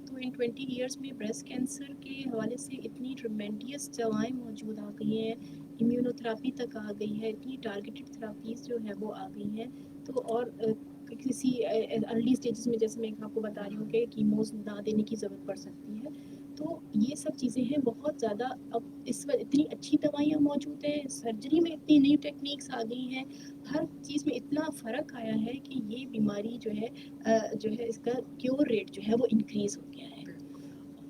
تو ان 20 ایئرس میں بریسٹ کینسر کے حوالے سے اتنی ٹریمینڈیس دوائیں موجود آ گئی ہیں, امیونو تھراپی تک آ گئی ہے, اتنی ٹارگیٹڈ تھراپیز جو ہے وہ آ گئی ہیں. تو اور کسی ارلی اسٹیجز میں جیسے میں آپ کو بتا رہی ہوں کہ کیموز نہ دینے کی ضرورت پڑ سکتی ہے. تو یہ سب چیزیں ہیں بہت زیادہ. اب اس وقت اتنی اچھی دوائیاں موجود ہیں, سرجری میں اتنی نئی ٹیکنیکس آ گئی ہیں, ہر چیز میں اتنا فرق آیا ہے کہ یہ بیماری جو ہے اس کا کیور ریٹ جو ہے وہ انکریز ہو گیا ہے.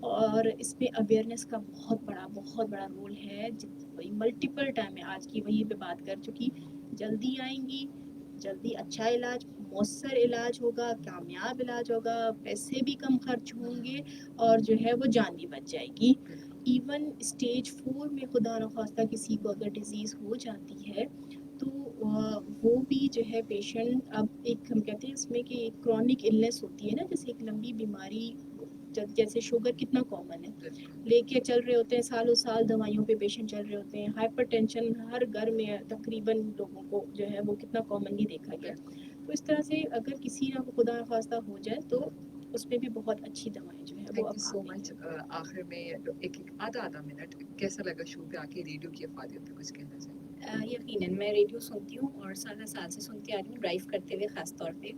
اور اس میں اویئرنیس کا بہت بڑا رول ہے. ملٹیپل ٹائم میں آج کی وہیں پہ بات کر چکی. جلدی آئیں گی, جلدی اچھا علاج, مؤثر علاج ہوگا, کامیاب علاج ہوگا, پیسے بھی کم خرچ ہوں گے اور جو ہے وہ جان بھی بچ جائے گی. ایون اسٹیج 4 میں خدا نخواستہ کسی کو اگر ڈیزیز ہو جاتی ہے تو وہ بھی جو ہے پیشنٹ, اب ایک ہم کہتے ہیں اس میں کہ ایک کرونک النیس ہوتی ہے نا, جیسے ایک لمبی بیماری, جیسے شوگر کتنا کامن ہے, لے کے چل رہے ہوتے ہیں سالوں سال دوائیوں پہ پیشنٹ چل رہے ہوتے ہیں. ہائپر ٹینشن ہر گھر میں تقریباً لوگوں کو جو ہے وہ کتنا کامنلی دیکھا گیا. تو اس طرح سے اگر کسی نہ خدا نخواستہ ہو جائے تو اس پہ بھی بہت اچھی دوائیں جو ہے وہ تھینک اب یو آ سو گئی مچ. ہیں. آخر میں ایک آدھا منٹ کیسا لگا شو پہ آ کے, ریڈیو کی افادیت پہ کچھ کہنا چاہیں؟ یقیناً میں ریڈیو سنتی ہوں اور سال سے سنتی آ رہی ہوں, ڈرائیو کرتے ہوئے خاص طور پہ.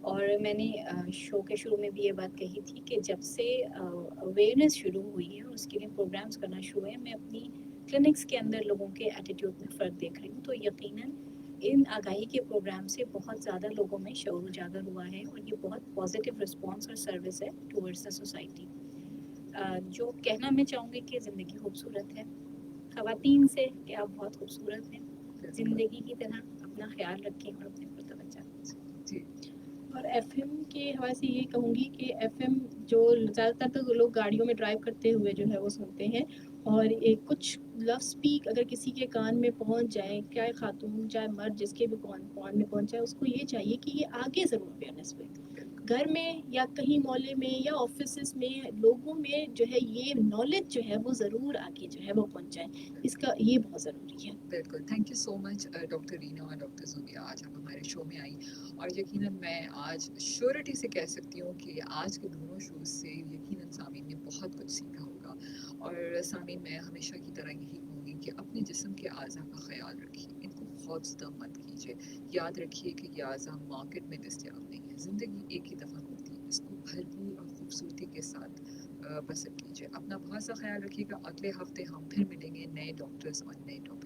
اور میں نے شو کے شروع میں بھی یہ بات کہی تھی کہ جب سے اویئرنیس شروع ہوئی ہے اور اس کے لیے پروگرامز کرنا شروع ہوئے ہیں, میں اپنی کلینکس کے اندر لوگوں کے ایٹیٹیوڈ میں فرق دیکھ رہی ہوں. تو یقیناً ان آگاہی کے پروگرام سے بہت زیادہ لوگوں میں شعور اجاگر ہوا ہے اور یہ بہت پازیٹیو رسپانس اور سروس ہے ٹورڈز دا سوسائٹی. جو کہنا میں چاہوں گی کہ زندگی خوبصورت ہے, خواتین سے کہ آپ بہت خوبصورت ہیں, زندگی کی طرح اپنا خیال رکھیں اور اپنے پر توجہ دیں. اور ایف ایم کے حوالے سے یہ کہوں گی کہ ایف ایم جو زیادہ تر تو لوگ گاڑیوں میں ڈرائیو کرتے ہوئے جو ہے وہ سنتے ہیں, اور کچھ لو اسپیک اگر کسی کے کان میں پہنچ جائے, چاہے خاتون چاہے مرد, جس کے بھی کان میں پہنچ جائے, اس کو یہ چاہیے کہ یہ آگے ضرور اویئرنیس ہوئے. گھر میں یا کہیں محلے میں یا آفیسز میں لوگوں میں جو ہے یہ نالج جو ہے وہ ضرور آگے جو ہے وہ پہنچائے. اس کا یہ بہت ضروری ہے. بالکل. Thank you so much doctor Reena اور ڈاکٹر زوبیا, آج آپ ہمارے شو میں آئی. اور یقیناً میں آج شیورٹی سے کہہ سکتی ہوں کہ آج کے دونوں شوز سے یقیناً سامعین نے بہت کچھ سیکھا ہوگا. اور سامعین, میں ہمیشہ کی طرح یہی کہوں گی کہ اپنے جسم کے اعضاء کا خیال رکھیے, ان کو خوفزدہ مت کیجیے. یاد رکھیے کہ یہ اعضاء مارکیٹ میں دستیاب نہیں ہے. زندگی ایک ہی دفعہ ہوتی ہے, اس کو بھرپور اور خوبصورتی کے ساتھ بسر کیجیے. اپنا بہت سا خیال رکھیے گا. اگلے ہفتے ہم پھر ملیں گے نئے ڈاکٹرز اور نئے ٹاپک.